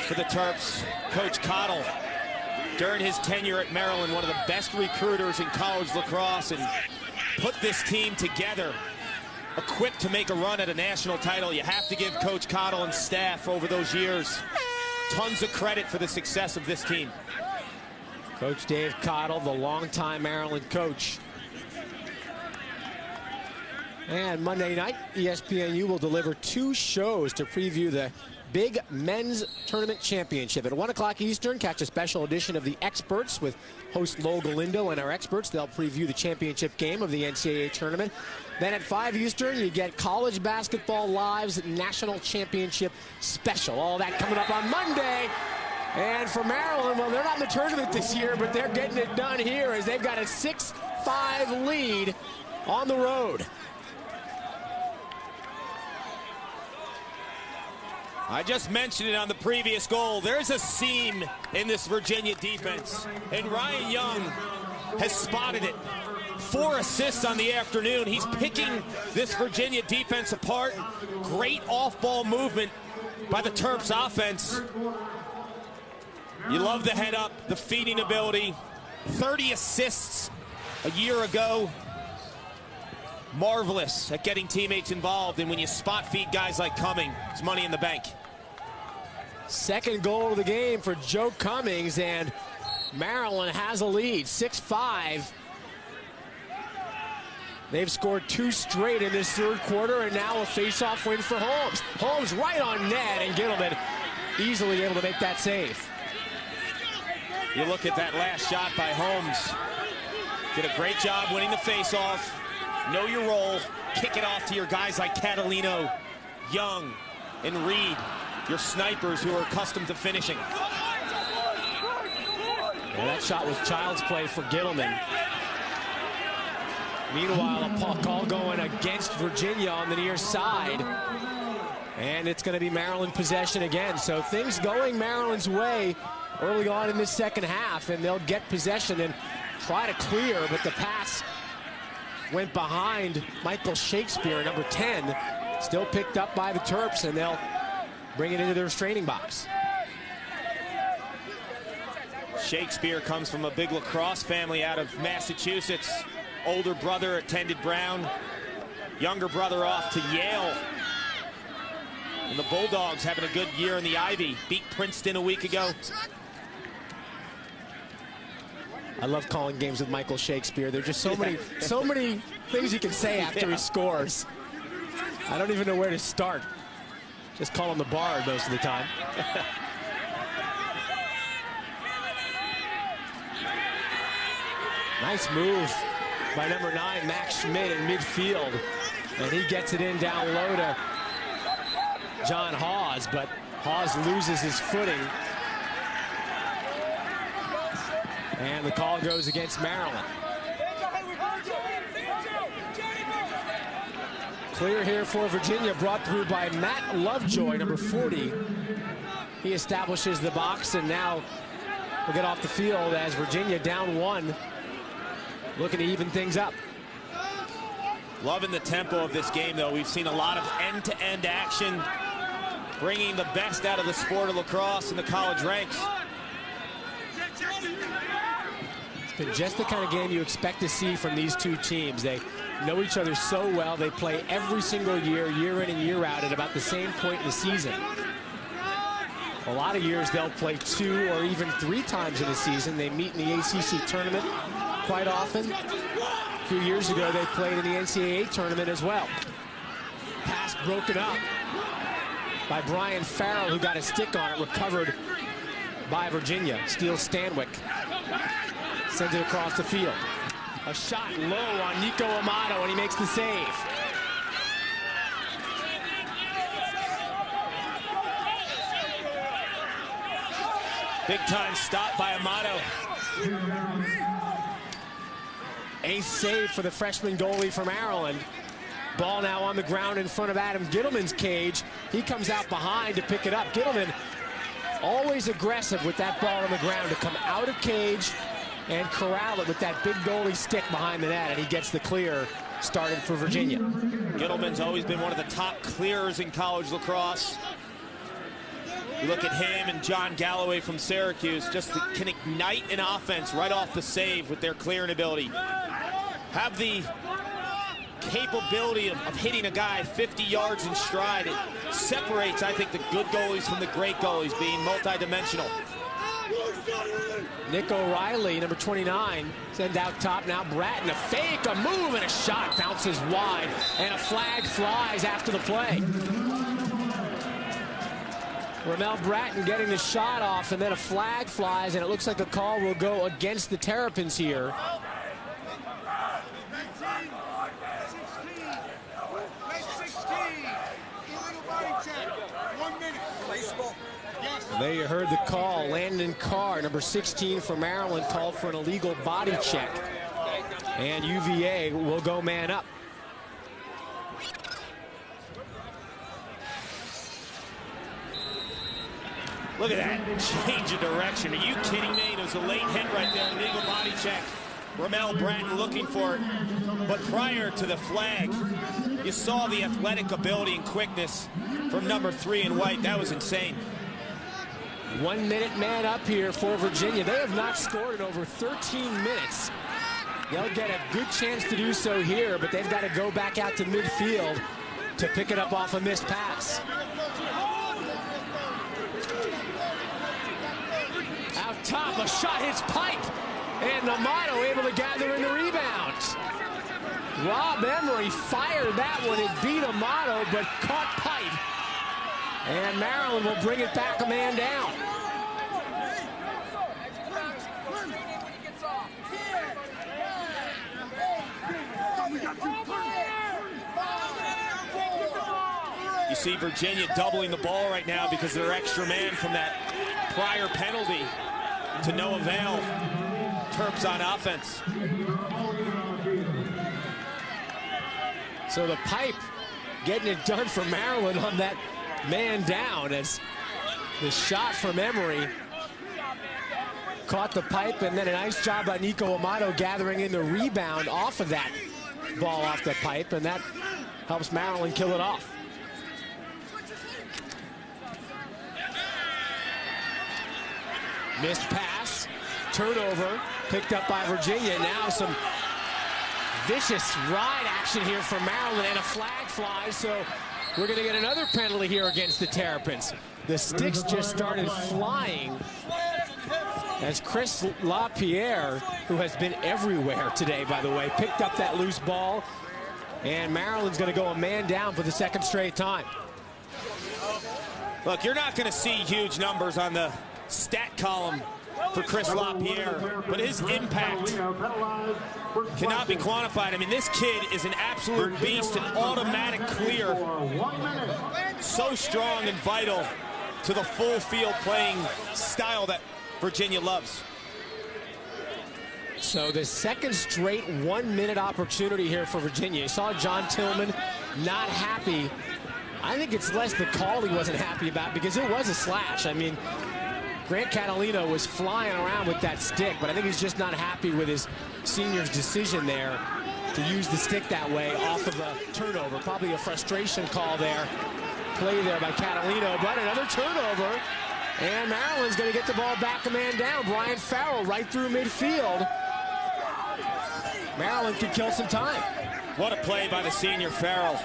for the Terps. Coach Cottle, during his tenure at Maryland, one of the best recruiters in college lacrosse, and put this team together, equipped to make a run at a national title. You have to give Coach Cottle and staff over those years tons of credit for the success of this team. Coach Dave Cottle, the longtime Maryland coach. And Monday night, ESPNU will deliver 2 shows to preview the big men's tournament championship. At 1 o'clock Eastern, catch a special edition of The Experts with host Lo Galindo and our experts. They'll preview the championship game of the NCAA tournament. Then at 5 Eastern, you get College Basketball Live's National Championship Special. All that coming up on Monday. And for Maryland, well, they're not in the tournament this year, but they're getting it done here as they've got a 6-5 lead on the road. I just mentioned it on the previous goal. There's a seam in this Virginia defense, and Ryan Young has spotted it. 4 assists on the afternoon. He's picking this Virginia defense apart. Great off-ball movement by the Terps offense. You love the head up, the feeding ability. 30 assists a year ago. Marvelous at getting teammates involved, and when you spot feed guys like Cumming, it's money in the bank. Second goal of the game for Joe Cummings, and Maryland has a lead, 6-5. They've scored 2 straight in this third quarter, and now a face-off win for Holmes. Holmes right on net, and Gittleman easily able to make that save. You look at that last shot by Holmes. Did a great job winning the face-off. Know your role. Kick it off to your guys like Catalino, Young, and Reed, your snipers who are accustomed to finishing. Yeah, that shot was child's play for Gittleman. Meanwhile, a call going against Virginia on the near side. And it's going to be Maryland possession again. So things going Maryland's way early on in this second half, and they'll get possession and try to clear, but the pass went behind Michael Shakespeare, number 10, still picked up by the Terps, and they'll bring it into their restraining box. Shakespeare comes from a big lacrosse family out of Massachusetts. Older brother attended Brown. younger brother off to Yale. And the Bulldogs having a good year in the Ivy. Beat Princeton a week ago. I love calling games with Michael Shakespeare. There's just so many things you can say after he scores. I don't even know where to start. Just call him the Bard most of the time. Nice move by number 9, Max Schmidt, in midfield. And he gets it in down low to John Hawes, but Hawes loses his footing. And the call goes against Maryland. Clear here for Virginia, brought through by Matt Lovejoy, number 40. He establishes the box, and now we'll get off the field as Virginia down 1, looking to even things up. Loving the tempo of this game, though. We've seen a lot of end-to-end action, bringing the best out of the sport of lacrosse in the college ranks. It's been just the kind of game you expect to see from these two teams. They know each other so well. They play every single year, year in and year out, at about the same point in the season. A lot of years they'll play 2 or even 3 times in a season. They meet in the ACC tournament quite often. A few years ago they played in the NCAA tournament as well. Pass broken up by Brian Farrell, who got a stick on it, recovered by Virginia. Steals Stanwyck. Sends it across the field. A shot low on Nico Amato, and he makes the save. Big time stop by Amato. Ace save for the freshman goalie from Maryland. Ball now on the ground in front of Adam Gittleman's cage. He comes out behind to pick it up. Gittleman always aggressive with that ball on the ground to come out of cage and corral it with that big goalie stick behind the net, and he gets the clear started for Virginia. Gittleman's always been one of the top clearers in college lacrosse. You look at him and John Galloway from Syracuse, just can ignite an offense right off the save with their clearing ability. Have the capability of hitting a guy 50 yards in stride. It separates, I think, the good goalies from the great goalies, being multi-dimensional. Nick O'Reilly, number 29, send out top. Now Bratton, a fake, a move, and a shot bounces wide, and a flag flies after the play. Ramel Bratton getting the shot off, and then a flag flies, and it looks like a call will go against the Terrapins here. There you heard the call. Landon Carr, number 16 for Maryland, called for an illegal body check. And UVA will go man up. Look at that change of direction. Are you kidding me? It was a late hit right there, illegal body check. Ramel Bratton looking for it. But prior to the flag, you saw the athletic ability and quickness from number 3 in white. That was insane. 1 minute man up here for Virginia. They have not scored in over 13 minutes. They'll get a good chance to do so here, but they've got to go back out to midfield to pick it up off a missed pass. Out top, a shot hits pipe, and Amato able to gather in the rebound. Rob Emery fired that one. It beat Amato, but caught pipe. And Maryland will bring it back a man down. You see Virginia doubling the ball right now because they're extra man from that prior penalty to no avail. Terps on offense. So the pipe getting it done for Maryland on that man down, as the shot from Emery caught the pipe, and then a nice job by Nico Amato gathering in the rebound off of that ball off the pipe, and that helps Maryland kill it off. Missed pass, turnover, picked up by Virginia. Now some vicious ride action here for Maryland, and a flag flies, so we're going to get another penalty here against the Terrapins. The sticks just started flying as Chris LaPierre, who has been everywhere today, by the way, picked up that loose ball, and Maryland's going to go a man down for the second straight time. Look, you're not going to see huge numbers on the stat column for Chris LaPierre, but his impact cannot be quantified. I mean, this kid is an absolute beast, an automatic clear. So strong and vital to the full field playing style that Virginia loves. So the second straight 1 minute opportunity here for Virginia. You saw John Tillman not happy. I think it's less the call he wasn't happy about, because it was a slash. I mean, Grant Catalino was flying around with that stick, but I think he's just not happy with his senior's decision there to use the stick that way off of a turnover. Probably a frustration call there. Play there by Catalino, but another turnover. And Maryland's going to get the ball back a man down. Brian Farrell right through midfield. Maryland can kill some time. What a play by the senior Farrell.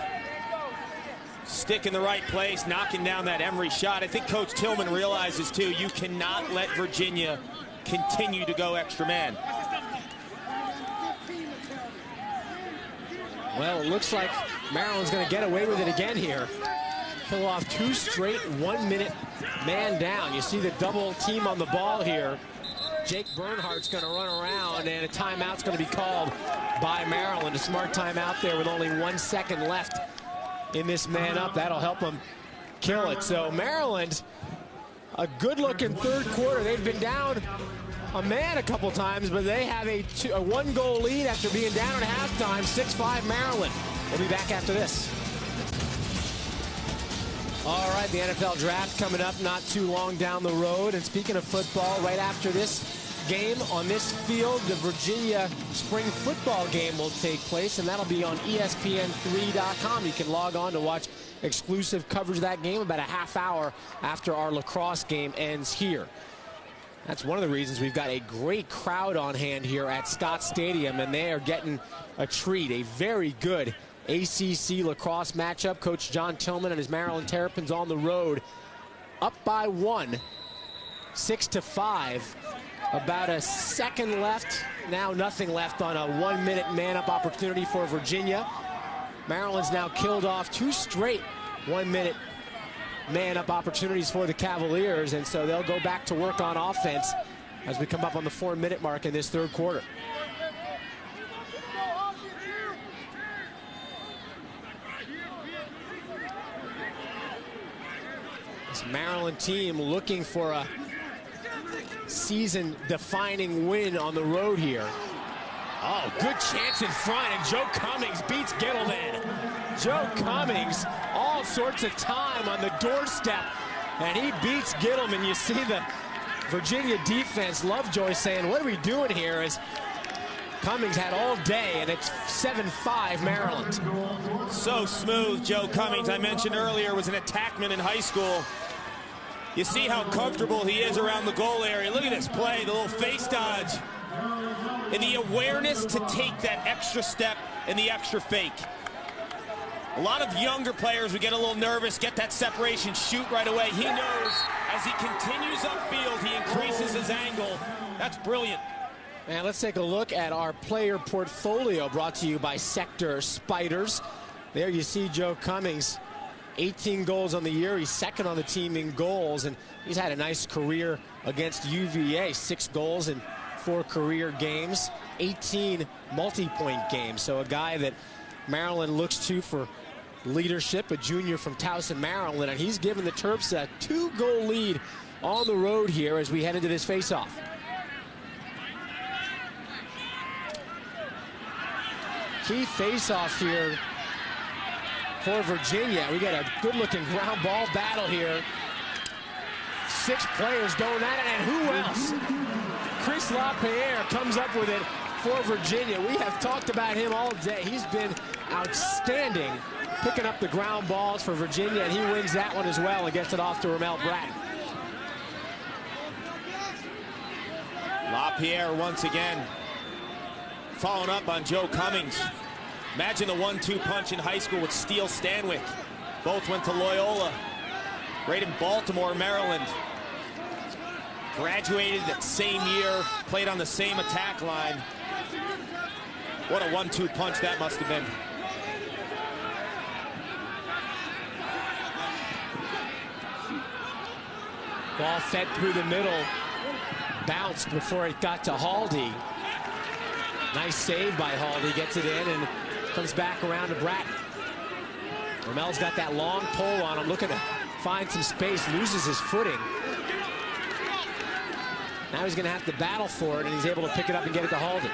Stick in the right place, knocking down that Emory shot. I think Coach Tillman realizes, too, you cannot let Virginia continue to go extra man. Well, it looks like Maryland's going to get away with it again here. Pull off 2 straight 1 minute man down. You see the double team on the ball here. Jake Bernhardt's going to run around, and a timeout's going to be called by Maryland. A smart timeout there with only 1 second left in this man up. That'll help them kill it. So Maryland, a good-looking third quarter. They've been down a man a couple times, but they have a 1-goal lead after being down at halftime. 6-5 Maryland. We'll be back after this. All right, the NFL draft coming up not too long down the road. And speaking of football, right after this game on this field, the Virginia spring football game will take place, and that'll be on ESPN3.com. You can log on to watch exclusive coverage of that game about a half hour after our lacrosse game ends here. That's one of the reasons we've got a great crowd on hand here at Scott Stadium, and they are getting a treat. A very good ACC lacrosse matchup. Coach John Tillman and his Maryland Terrapins on the road, up by 1, 6-5. About a second left. Now nothing left on a 1 minute man-up opportunity for Virginia. Maryland's now killed off 2 straight 1 minute man-up opportunities for the Cavaliers, and so they'll go back to work on offense as we come up on the 4 minute mark in this third quarter. This Maryland team looking for a season-defining win on the road here. Oh, good chance in front, and Joe Cummings beats Gittleman. Joe Cummings, all sorts of time on the doorstep, and he beats Gittleman. You see the Virginia defense, Lovejoy, saying, what are we doing here? As Cummings had all day, and it's 7-5 Maryland. So smooth, Joe Cummings. I mentioned earlier was an attackman in high school. You see how comfortable he is around the goal area. Look at this play, the little face dodge. And the awareness to take that extra step and the extra fake. A lot of younger players would get a little nervous, get that separation, shoot right away. He knows as he continues upfield, he increases his angle. That's brilliant. And let's take a look at our player portfolio brought to you by Sector Spiders. There you see Joe Cummings, 18 goals on the year. He's second on the team in goals, and he's had a nice career against UVA. 6 goals in 4 career games, 18 multi-point games. So a guy that Maryland looks to for leadership, a junior from Towson, Maryland, and he's given the Terps a 2-goal lead on the road here as we head into this face-off. Key face-off here for Virginia. We got a good-looking ground ball battle here. 6 players going at it, and who else? Chris LaPierre comes up with it for Virginia. We have talked about him all day. He's been outstanding picking up the ground balls for Virginia, and he wins that one as well and gets it off to Ramel Bratton. LaPierre once again following up on Joe Cummings. Imagine the 1-2 punch in high school with Steele Stanwyck. Both went to Loyola, right in Baltimore, Maryland. Graduated that same year, played on the same attack line. What a 1-2 punch that must have been. Ball fed through the middle, bounced before it got to Haldy. Nice save by Haldy, gets it in and comes back around to Bratton. Romel's got that long pole on him, looking to find some space, loses his footing. Now he's going to have to battle for it, and he's able to pick it up and get it to Haldy.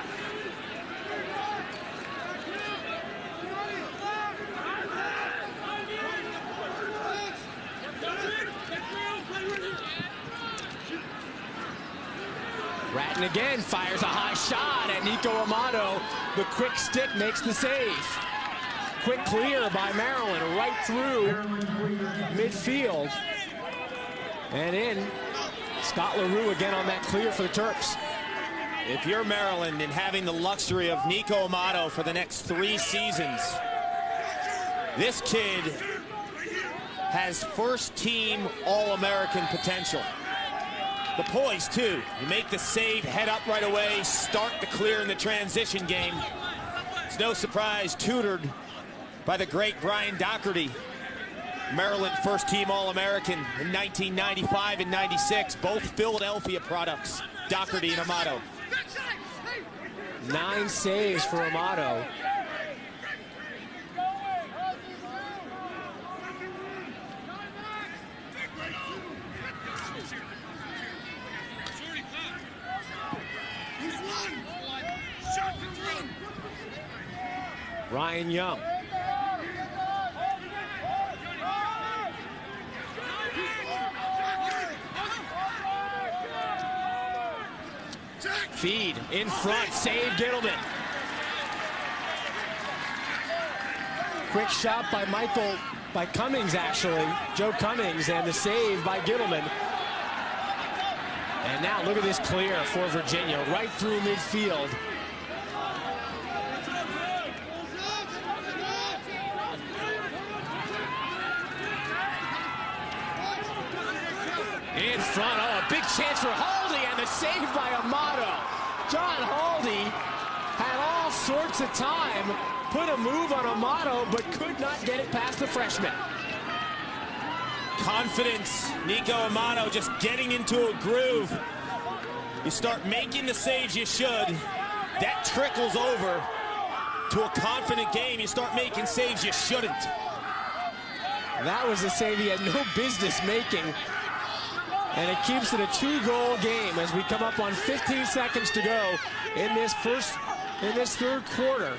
Bratton again fires a high shot at Nico Amato. The quick stick makes the save. Quick clear by Maryland right through midfield. And in. Scott LaRue again on that clear for the Terps. If you're Maryland and having the luxury of Nico Amato for the next 3 seasons, this kid has first-team All-American potential. The poise, too. You make the save, head up right away, start the clear in the transition game. It's no surprise, tutored by the great Brian Doherty. Maryland first-team All-American in 1995 and 96, both Philadelphia products, Doherty and Amato. 9 saves for Amato. Ryan Young. Feed in front, save Gittleman. Quick shot by Cummings actually, Joe Cummings, and the save by Gittleman. And now look at this clear for Virginia, right through midfield. In front, oh, a big chance for Haldy, and the save by Amato. John Haldy had all sorts of time, put a move on Amato, but could not get it past the freshman. Confidence, Nico Amato just getting into a groove. You start making the saves you should, that trickles over to a confident game. You start making saves you shouldn't. That was a save he had no business making. And it keeps it a 2-goal game as we come up on 15 seconds to go in this third quarter.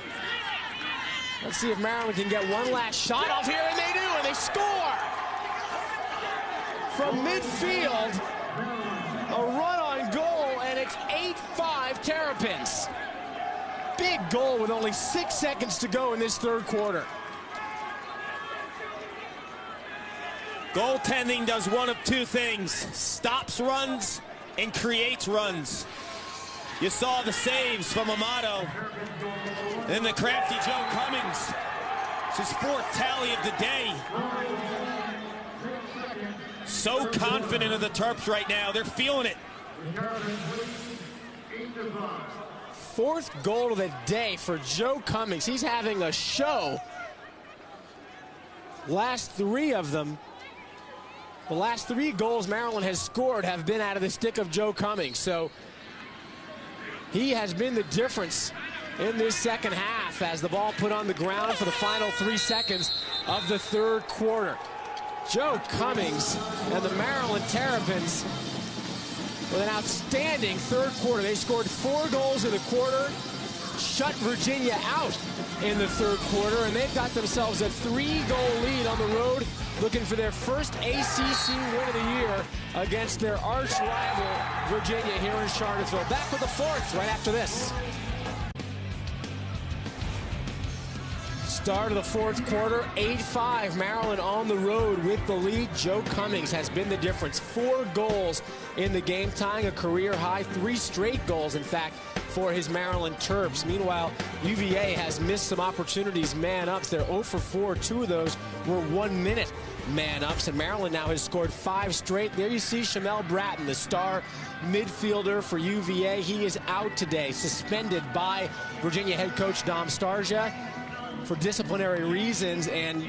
Let's see if Maryland can get one last shot off here, and they do, and they score! From midfield, a run on goal, and it's 8-5 Terrapins. Big goal with only 6 seconds to go in this third quarter. Goaltending does one of 2 things, stops runs and creates runs. You saw the saves from Amato, then the crafty Joe Cummings. It's his 4th tally of the day. So confident of the Terps right now, they're feeling it. 4th goal of the day for Joe Cummings. He's having a show. Last 3 of them. The last 3 goals Maryland has scored have been out of the stick of Joe Cummings. So he has been the difference in this second half as the ball put on the ground for the final 3 seconds of the third quarter. Joe Cummings and the Maryland Terrapins with an outstanding third quarter. They scored 4 goals in the quarter, shut Virginia out in the third quarter, and they've got themselves a 3-goal lead on the road, looking for their first ACC win of the year against their arch rival, Virginia, here in Charlottesville. Back with the 4th right after this. Start of the fourth quarter, 8-5. Maryland on the road with the lead. Joe Cummings has been the difference. 4 goals in the game, tying a career high. 3 straight goals, in fact, for his Maryland Terps. Meanwhile, UVA has missed some opportunities, man-ups. They're 0 for 4. 2 of those were 1-minute man-ups, and Maryland now has scored 5 straight. There you see Shamel Bratton, the star midfielder for UVA. He is out today, suspended by Virginia head coach Dom Starsia for disciplinary reasons, and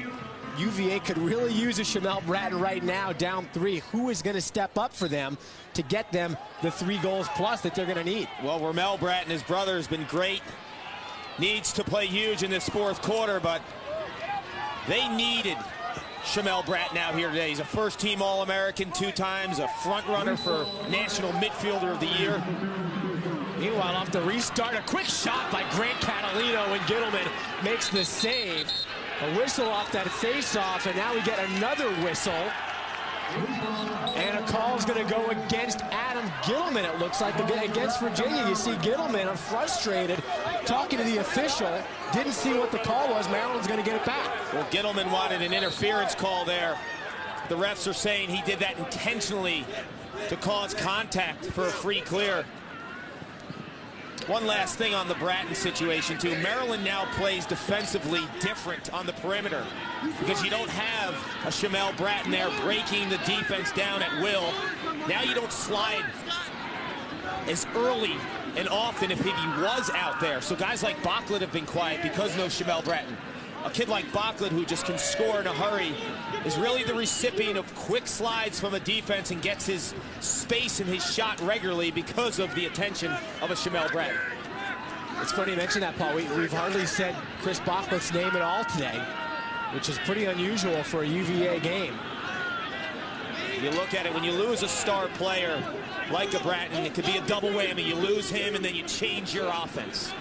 UVA could really use a Shamel Bratton right now, down 3. Who is going to step up for them to get them the 3 goals plus that they're going to need? Well, Ramel Bratton, his brother, has been great. Needs to play huge in this fourth quarter, but they needed Shamel Bratton out here today. He's a first-team All-American 2 times, a front-runner for National Midfielder of the Year. Meanwhile, off the restart, a quick shot by Grant Catalino, and Gittleman makes the save. A whistle off that face-off, and now we get another whistle. And a call's going to go against Adam Gittleman, it looks like, against Virginia. You see Gittleman, frustrated, talking to the official. Didn't see what the call was. Maryland's going to get it back. Well, Gittleman wanted an interference call there. The refs are saying he did that intentionally to cause contact for a free clear. One last thing on the Bratton situation, too. Maryland now plays defensively different on the perimeter because you don't have a Shamel Bratton there breaking the defense down at will. Now you don't slide as early and often if he was out there. So guys like Bachlet have been quiet because no Shamel Bratton. A kid like Bachlet, who just can score in a hurry, is really the recipient of quick slides from a defense and gets his space in his shot regularly because of the attention of a Shamel Bratton. It's funny you mention that, Paul. We've hardly said Chris Bachlet's name at all today, which is pretty unusual for a UVA game. You look at it, when you lose a star player like a Bratton, it could be a double whammy. You lose him, and then you change your offense.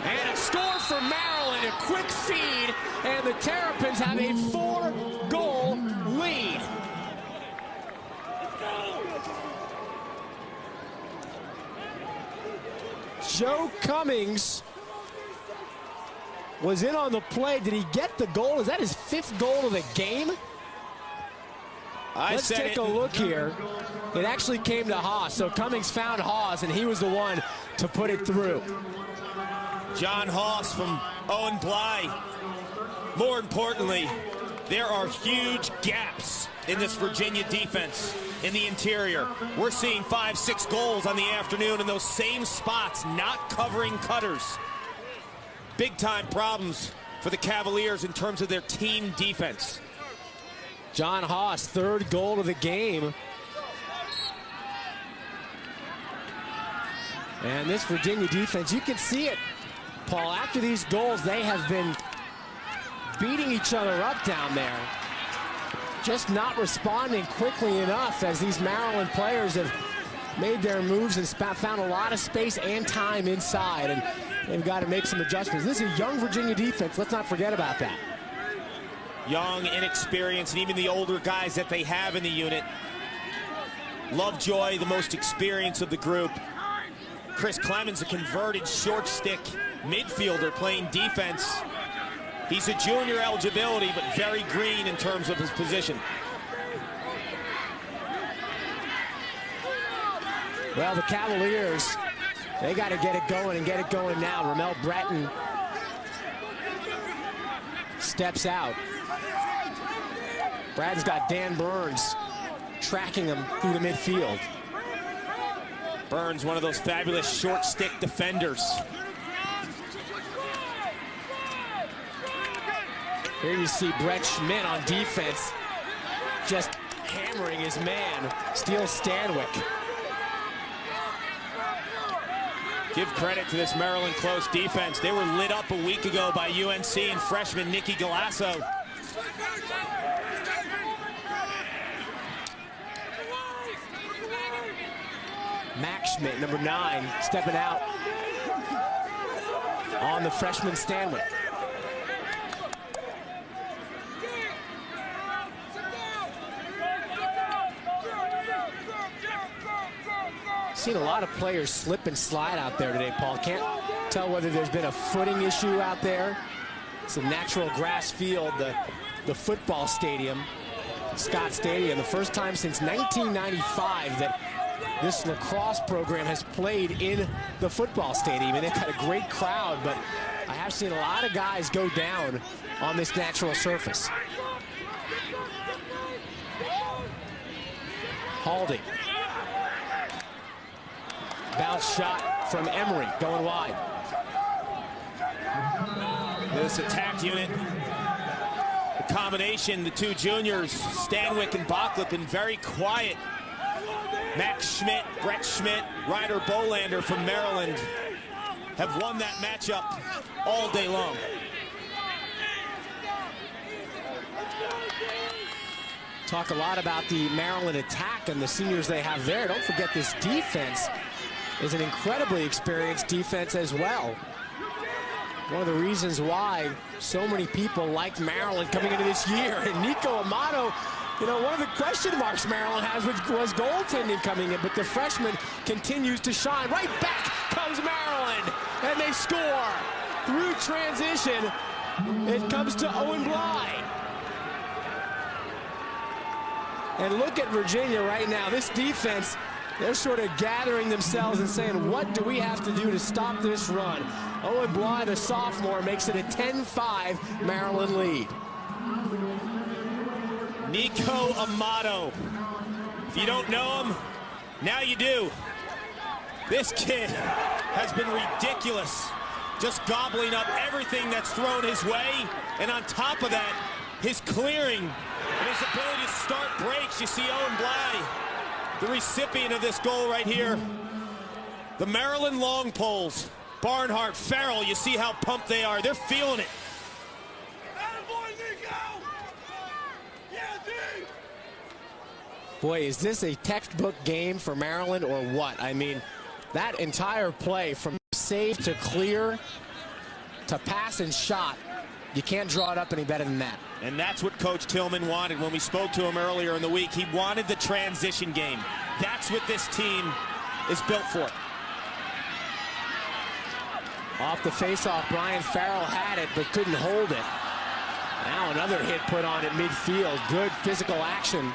And a score for Maryland, a quick feed, and the Terrapins have a 4-goal lead. Joe Cummings was in on the play. Did he get the goal? Is that his 5th goal of the game? Let's take a look here. It actually came to Haas, so Cummings found Haas, and he was the one to put it through. John Haas from Owen Bly. More importantly, there are huge gaps in this Virginia defense in the interior. We're seeing 5-6 goals on the afternoon in those same spots, not covering cutters. Big-time problems for the Cavaliers in terms of their team defense. John Haas, 3rd goal of the game. And this Virginia defense, you can see it, Paul. After these goals, they have been beating each other up down there. Just not responding quickly enough as these Maryland players have made their moves and found a lot of space and time inside. And they've got to make some adjustments. This is a young Virginia defense. Let's not forget about that. Young, inexperienced, and even the older guys that they have in the unit. Lovejoy, the most experienced of the group. Chris Clemens, a converted short stick midfielder playing defense. He's a junior eligibility, but very green in terms of his position. Well, the Cavaliers, they got to get it going and get it going now. Ramel Bratton steps out. Bratton's got Dan Burns tracking him through the midfield. Burns, one of those fabulous short stick defenders. Here you see Brett Schmidt on defense, just hammering his man, Steele Stanwyck. Give credit to this Maryland close defense. They were lit up a week ago by UNC and freshman Nicky Galasso. Max Schmidt, number 9, stepping out on the freshman Stanwyck. Seen a lot of players slip and slide out there today, Paul. Can't tell whether there's been a footing issue out there It's a natural grass field, the football stadium, Scott Stadium. The first time since 1995 that this lacrosse program has played in the football stadium, and they've got a great crowd, but I have seen a lot of guys go down on this natural surface. Haldy. Bounce shot from Emery, going wide. This attack unit, the combination, the two juniors, Stanwyck and Bachlet, been very quiet. Max Schmidt, Brett Schmidt, Ryder Bolander from Maryland have won that matchup all day long. Talk a lot about the Maryland attack and the seniors they have there. Don't forget this defense is an incredibly experienced defense as well. One of the reasons why so many people liked Maryland coming into this year. And Nico Amato, you know, one of the question marks Maryland has was goaltending coming in, but the freshman continues to shine. Right back comes Maryland, and they score. Through transition, it comes to Owen Bly. And look at Virginia right now. This defense, they're sort of gathering themselves and saying, what do we have to do to stop this run? Owen Bly, the sophomore, makes it a 10-5 Maryland lead. Nico Amato. If you don't know him, now you do. This kid has been ridiculous, just gobbling up everything that's thrown his way. And on top of that, his clearing and his ability to start breaks. You see Owen Bly, the recipient of this goal right here. The Maryland long poles, Barnhart, Farrell, you see how pumped they are. They're feeling it. Boy, is this a textbook game for Maryland or what? I mean, that entire play from save to clear to pass and shot, you can't draw it up any better than that. And that's what Coach Tillman wanted when we spoke to him earlier in the week. He wanted the transition game. That's what this team is built for. Off the faceoff, Brian Farrell had it but couldn't hold it. Now another hit put on at midfield. Good physical action.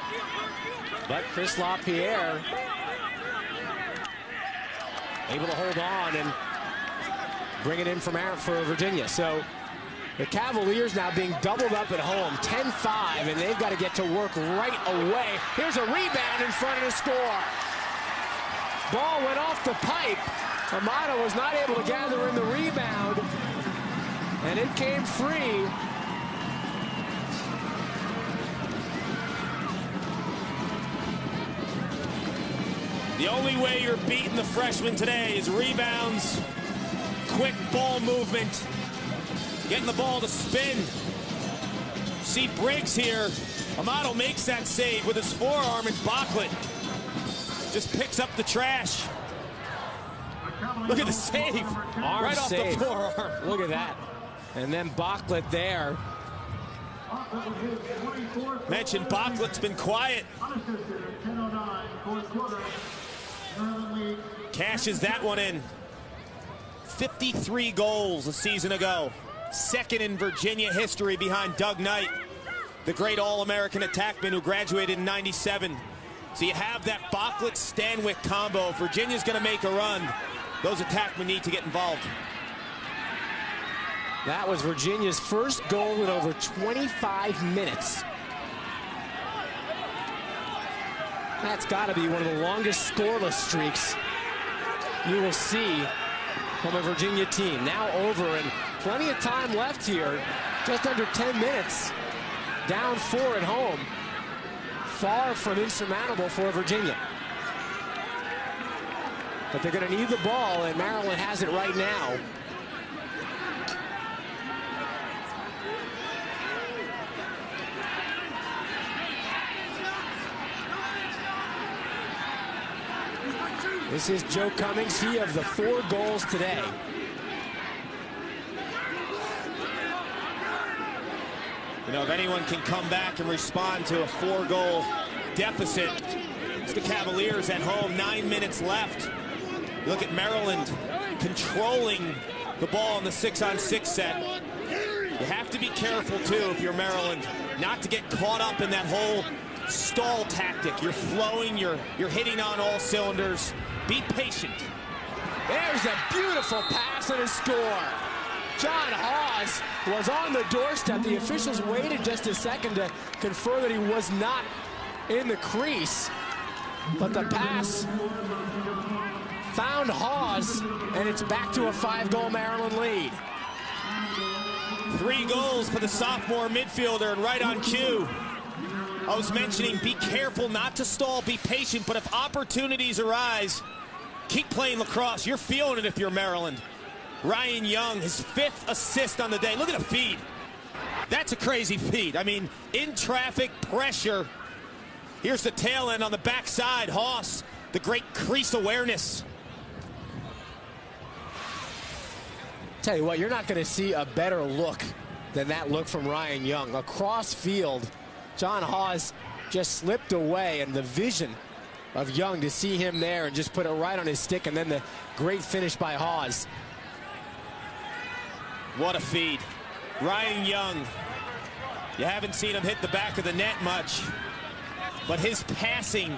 But Chris LaPierre able to hold on and bring it in for Virginia. So the Cavaliers now being doubled up at home, 10-5, and they've got to get to work right away. Here's a rebound in front of the score. Ball went off the pipe. Amato was not able to gather in the rebound, and it came free. The only way you're beating the freshman today is rebounds, quick ball movement, getting the ball to spin. See Briggs here. Amato makes that save with his forearm, and Bachlet just picks up the trash. Look at the save. Arm right off save. the forearm. Look at that. And then Bachlet there. Mentioned Bachlet's been quiet. Cashes that one in. 53 goals a season ago. Second in Virginia history behind Doug Knight, the great All-American attackman who graduated in '97. So you have that Bachlet-Stanwyck combo. If Virginia's going to make a run, those attackmen need to get involved. That was Virginia's first goal in over 25 minutes. That's got to be one of the longest scoreless streaks you will see from a Virginia team. Now over, and plenty of time left here. Just under 10 minutes. Down 4 at home. Far from insurmountable for Virginia. But they're going to need the ball, and Maryland has it right now. This is Joe Cummings. He of the 4 goals today. You know, if anyone can come back and respond to a 4-goal deficit, it's the Cavaliers at home. 9 minutes left. You look at Maryland controlling the ball in the 6-on-6 set. You have to be careful, too, if you're Maryland, not to get caught up in that whole stall tactic. You're flowing, you're hitting on all cylinders. Be patient. There's a beautiful pass and a score. John Hawes was on the doorstep. The officials waited just a second to confirm that he was not in the crease. But the pass found Hawes, and it's back to a 5-goal Maryland lead. 3 goals for the sophomore midfielder, and right on cue. I was mentioning, be careful not to stall, be patient, but if opportunities arise, keep playing lacrosse. You're feeling it if you're Maryland. Ryan Young, his 5th assist on the day. Look at the feed. That's a crazy feed. I mean, in traffic, pressure. Here's the tail end on the backside. Haas, the great crease awareness. Tell you what, you're not going to see a better look than that look from Ryan Young. Across field, John Hawes just slipped away, and the vision of Young to see him there and just put it right on his stick, and then the great finish by Hawes. What a feed. Ryan Young, you haven't seen him hit the back of the net much, but his passing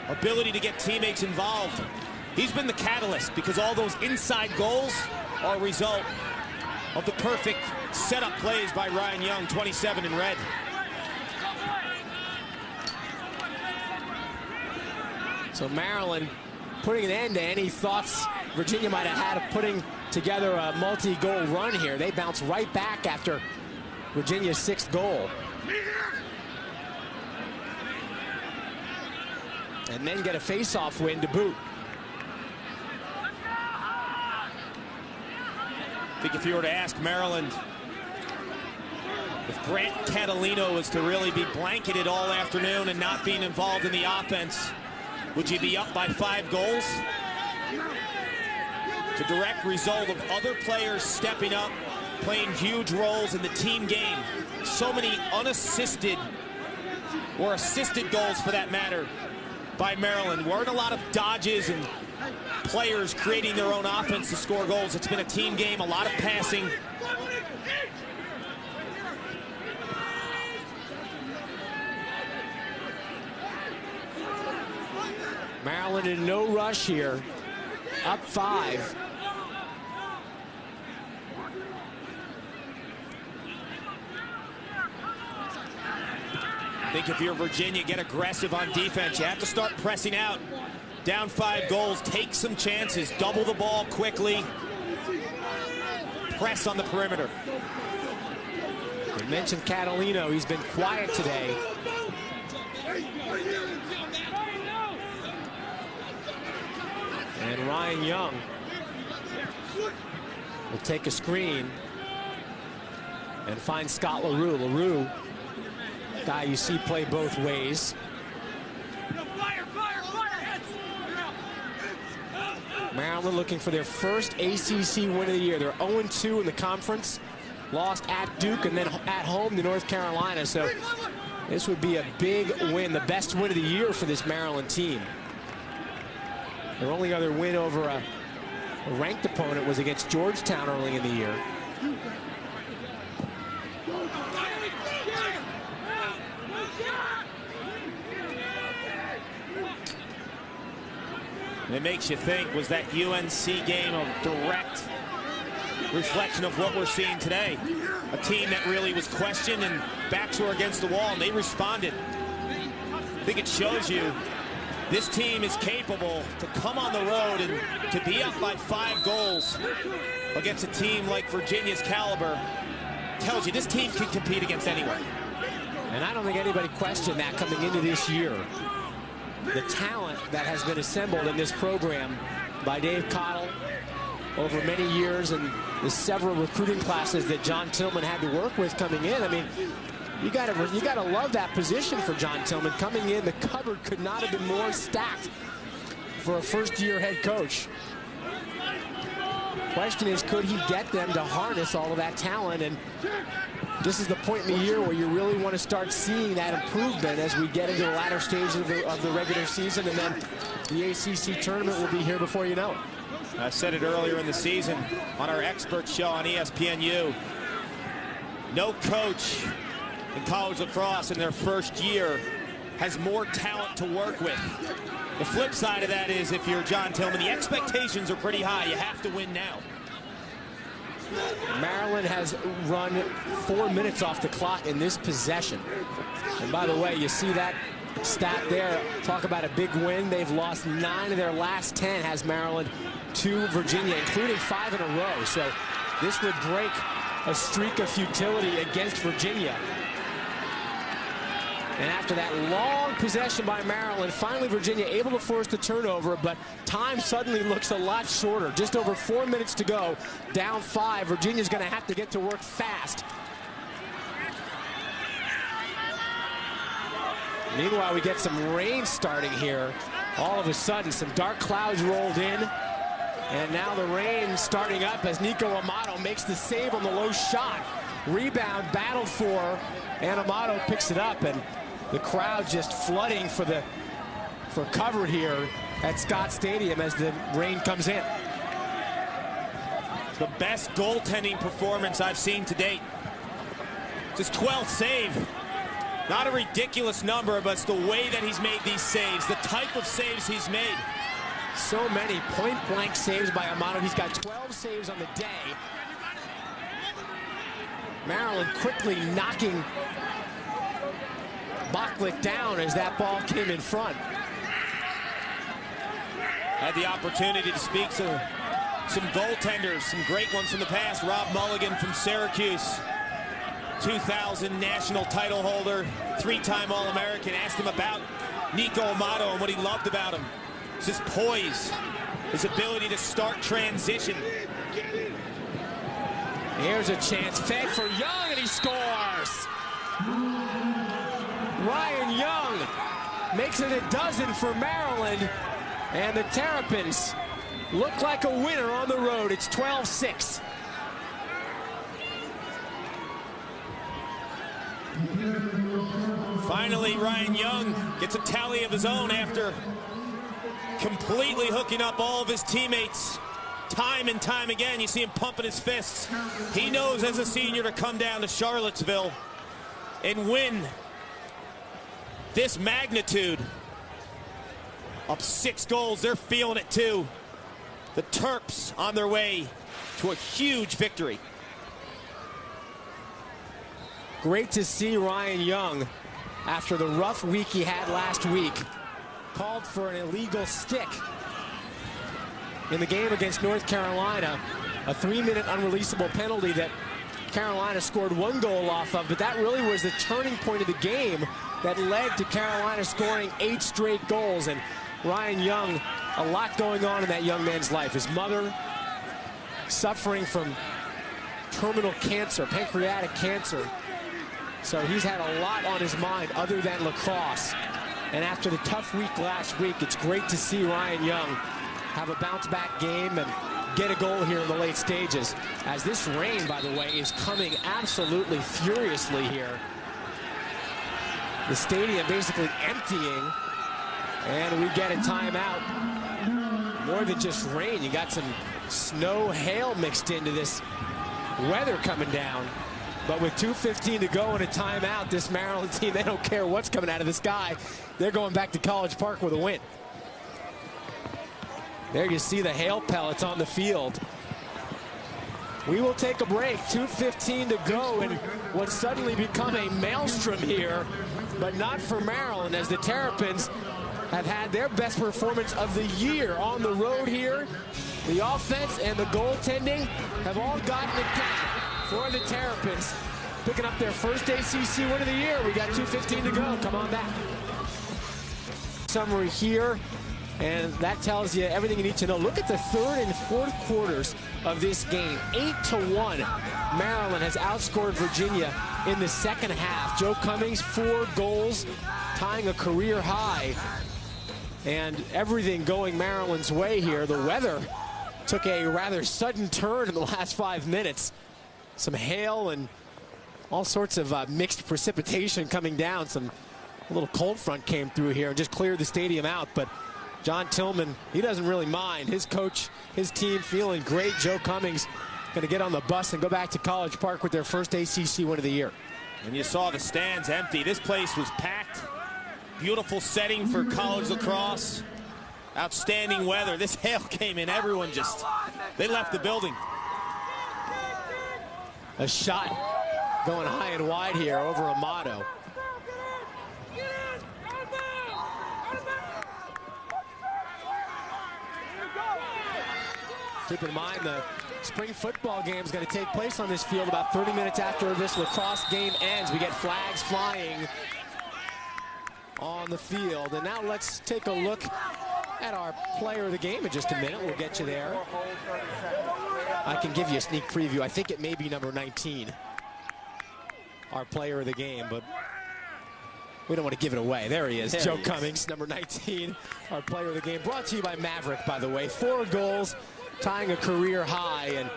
ability to get teammates involved, he's been the catalyst, because all those inside goals are a result of the perfect setup plays by Ryan Young, 27 in red. So Maryland putting an end to any thoughts Virginia might have had of putting together a multi-goal run here. They bounce right back after Virginia's 6th goal. And then get a face-off win to boot. I think if you were to ask Maryland if Grant Catalino was to really be blanketed all afternoon and not being involved in the offense, would you be up by 5 goals? It's a direct result of other players stepping up, playing huge roles in the team game. So many unassisted or assisted goals, for that matter, by Maryland. Weren't a lot of dodges and players creating their own offense to score goals. It's been a team game, a lot of passing. Maryland in no rush here, up 5. I think if you're Virginia, get aggressive on defense. You have to start pressing out. Down 5 goals, take some chances, double the ball quickly. Press on the perimeter. We mentioned Catalino. He's been quiet today. And Ryan Young will take a screen and find Scott LaRue. LaRue, guy you see play both ways. Maryland looking for their first ACC win of the year. They're 0-2 in the conference. Lost at Duke and then at home to North Carolina. So this would be a big win, the best win of the year for this Maryland team. Their only other win over a ranked opponent was against Georgetown early in the year. And it makes you think, was that UNC game a direct reflection of what we're seeing today? A team that really was questioned and backs were against the wall, and they responded. I think it shows you this team is capable to come on the road and to be up by 5 goals against a team like Virginia's caliber. Tells you this team can compete against anyone. And I don't think anybody questioned that coming into this year. The talent that has been assembled in this program by Dave Cottle over many years, and the several recruiting classes that John Tillman had to work with coming in. I mean, you gotta love that position for John Tillman coming in. The cupboard could not have been more stacked for a first-year head coach. Question is, could he get them to harness all of that talent? And this is the point in the year where you really want to start seeing that improvement as we get into the latter stages of the regular season, and then the ACC tournament will be here before you know it. I said it earlier in the season on our expert show on ESPNU. No coach in college lacrosse in their first year has more talent to work with. The flip side of that is, if you're John Tillman, the expectations are pretty high. You have to win now. Maryland has run 4 minutes off the clock in this possession. And by the way, you see that stat there. Talk about a big win. They've lost 9 of their last 10, has Maryland, to Virginia, including 5 in a row. So this would break a streak of futility against Virginia. And after that long possession by Maryland, finally Virginia able to force the turnover, but time suddenly looks a lot shorter. Just over 4 minutes to go, down 5. Virginia's going to have to get to work fast. Meanwhile, we get some rain starting here. All of a sudden, some dark clouds rolled in. And now the rain starting up as Nico Amato makes the save on the low shot. Rebound battled for, and Amato picks it up. And the crowd just flooding for cover here at Scott Stadium as the rain comes in. The best goaltending performance I've seen to date. It's his 12th save. Not a ridiculous number, but it's the way that he's made these saves, the type of saves he's made. So many point-blank saves by Amato. He's got 12 saves on the day. Maryland quickly knocking Bachlick down as that ball came in front. Had the opportunity to speak to some goaltenders, some great ones from the past. Rob Mulligan from Syracuse, 2000 national title holder, 3-time All-American. Asked him about Nico Amato and what he loved about him. It's his poise, his ability to start transition. Here's a chance, fed for Young, and he scores! Ryan Young makes it a dozen for Maryland, and the Terrapins look like a winner on the road. It's 12-6. Finally, Ryan Young gets a tally of his own after completely hooking up all of his teammates time and time again. You see him pumping his fists. He knows as a senior to come down to Charlottesville and win this magnitude. Up 6 goals, they're feeling it too. The Terps on their way to a huge victory. Great to see Ryan Young, after the rough week he had last week, called for an illegal stick in the game against North Carolina. A 3-minute unreleasable penalty that Carolina scored 1 goal off of, but that really was the turning point of the game that led to Carolina scoring 8 straight goals. And Ryan Young, a lot going on in that young man's life. His mother suffering from terminal cancer, pancreatic cancer. So he's had a lot on his mind other than lacrosse. And after the tough week last week, it's great to see Ryan Young have a bounce-back game and get a goal here in the late stages. As this rain, by the way, is coming absolutely furiously here. The stadium basically emptying, and we get a timeout. More than just rain, you got some snow, hail mixed into this weather coming down. But with 2:15 to go and a timeout, this Maryland team, they don't care what's coming out of the sky. They're going back to College Park with a win. There you see the hail pellets on the field. We will take a break. 2:15 to go, and what's suddenly become a maelstrom here, but not for Maryland, as the Terrapins have had their best performance of the year on the road here. The offense and the goaltending have all gotten it done for the Terrapins, picking up their first ACC win of the year. We got 2:15 to go. Come on back. Summary here, and that tells you everything you need to know. Look at the third and fourth quarters of this game. 8-1. Maryland has outscored Virginia in the second half. Joe Cummings, 4 goals, tying a career high. And everything going Maryland's way here. The weather took a rather sudden turn in the last 5 minutes. Some hail and all sorts of mixed precipitation coming down. A little cold front came through here and just cleared the stadium out. But John Tillman, he doesn't really mind. His coach, his team feeling great. Joe Cummings going to get on the bus and go back to College Park with their first ACC win of the year. And you saw the stands empty. This place was packed. Beautiful setting for college lacrosse. Outstanding weather. This hail came in. Everyone just, they left the building. A shot going high and wide here over Amato. Keep in mind the spring football game is going to take place on this field about 30 minutes after this lacrosse game ends. We get flags flying on the field. And now let's take a look at our player of the game in just a minute. We'll get you there. I can give you a sneak preview. I think it may be number 19, our player of the game, but we don't want to give it away. There he is, Joe Cummings, number 19, our player of the game. Brought to you by Maverick, by the way. 4 goals, tying a career high. And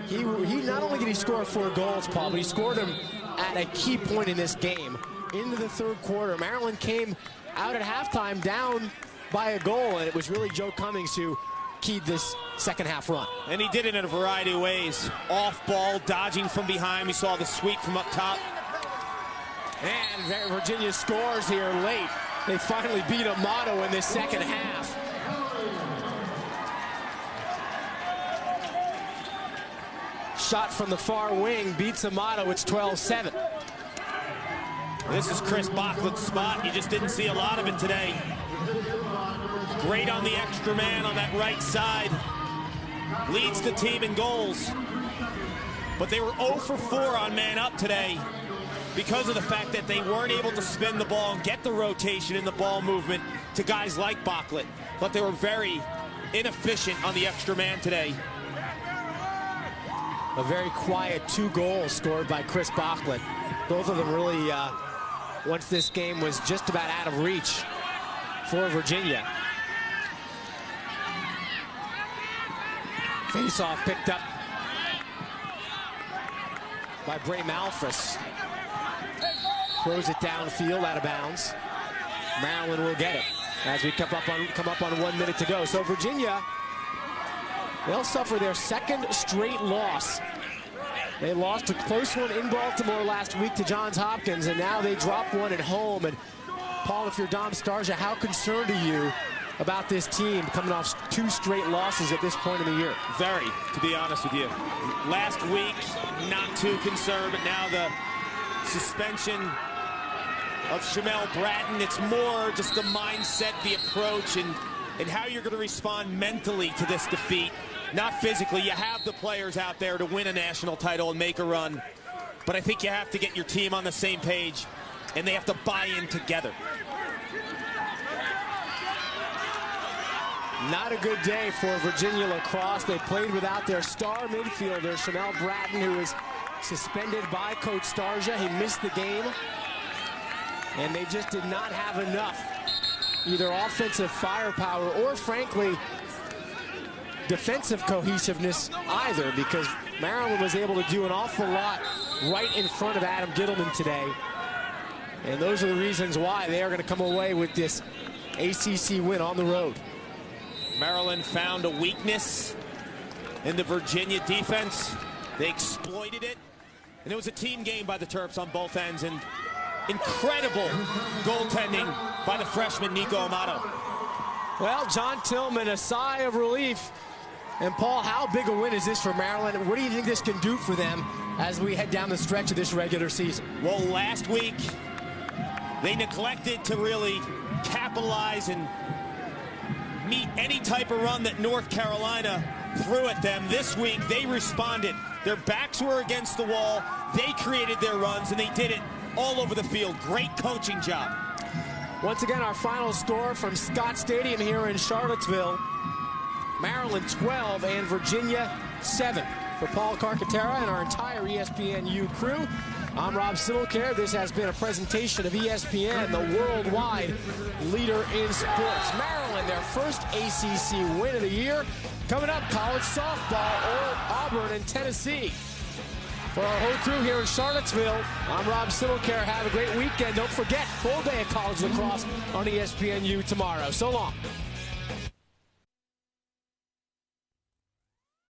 he not only did he score 4 goals, Paul, but he scored them at a key point in this game. Into the third quarter, Maryland came out at halftime down by a goal, and it was really Joe Cummings who keyed this second half run. And he did it in a variety of ways. Off ball, dodging from behind. We saw the sweep from up top. And Virginia scores here late. They finally beat Amato in this second half. Shot from the far wing beats Amato. It's 12-7. This is Chris Bachlet's spot. You just didn't see a lot of it today. Great on the extra man on that right side. Leads the team in goals. But they were 0 for 4 on man up today because of the fact that they weren't able to spin the ball and get the rotation in the ball movement to guys like Bachlet. But they were very inefficient on the extra man today. A very quiet 2 goals scored by Chris Bachlet. Both of them really, once this game was just about out of reach for Virginia. Face-off picked up by Bray Malphus. Throws it downfield, out of bounds. Maryland will get it as we come up on 1 minute to go. So Virginia, they'll suffer their second straight loss. They lost a close one in Baltimore last week to Johns Hopkins, and now they drop one at home. And Paul, if you're Dom Starsia, how concerned are you about this team coming off 2 straight losses at this point in the year? Very, to be honest with you. Last week, not too concerned, but now the suspension of Shamel Bratton, it's more just the mindset, the approach, and how you're going to respond mentally to this defeat. Not physically. You have the players out there to win a national title and make a run, but I think you have to get your team on the same page, and they have to buy in together. Not a good day for Virginia lacrosse. They played without their star midfielder, Shamel Bratton, who is suspended by Coach Starsia. He missed the game, and they just did not have enough, either offensive firepower or, frankly, defensive cohesiveness either, because Maryland was able to do an awful lot right in front of Adam Gittleman today. And those are the reasons why they are going to come away with this ACC win on the road. Maryland found a weakness in the Virginia defense. They exploited it, and it was a team game by the Terps on both ends, and incredible goaltending by the freshman Nico Amato. Well, John Tillman, a sigh of relief. And Paul, how big a win is this for Maryland? What do you think this can do for them as we head down the stretch of this regular season? Well, last week, they neglected to really capitalize and meet any type of run that North Carolina threw at them. This week, they responded. Their backs were against the wall. They created their runs, and they did it all over the field. Great coaching job. Once again, our final score from Scott Stadium here in Charlottesville. Maryland 12 and Virginia 7. For Paul Carcaterra and our entire ESPNU crew, I'm Rob Sittlecare. This has been a presentation of ESPN, the worldwide leader in sports. Maryland, their first ACC win of the year. Coming up, college softball or Auburn and Tennessee. For our whole crew here in Charlottesville, I'm Rob Sittlecare. Have a great weekend. Don't forget, full day of college lacrosse on ESPNU tomorrow. So long.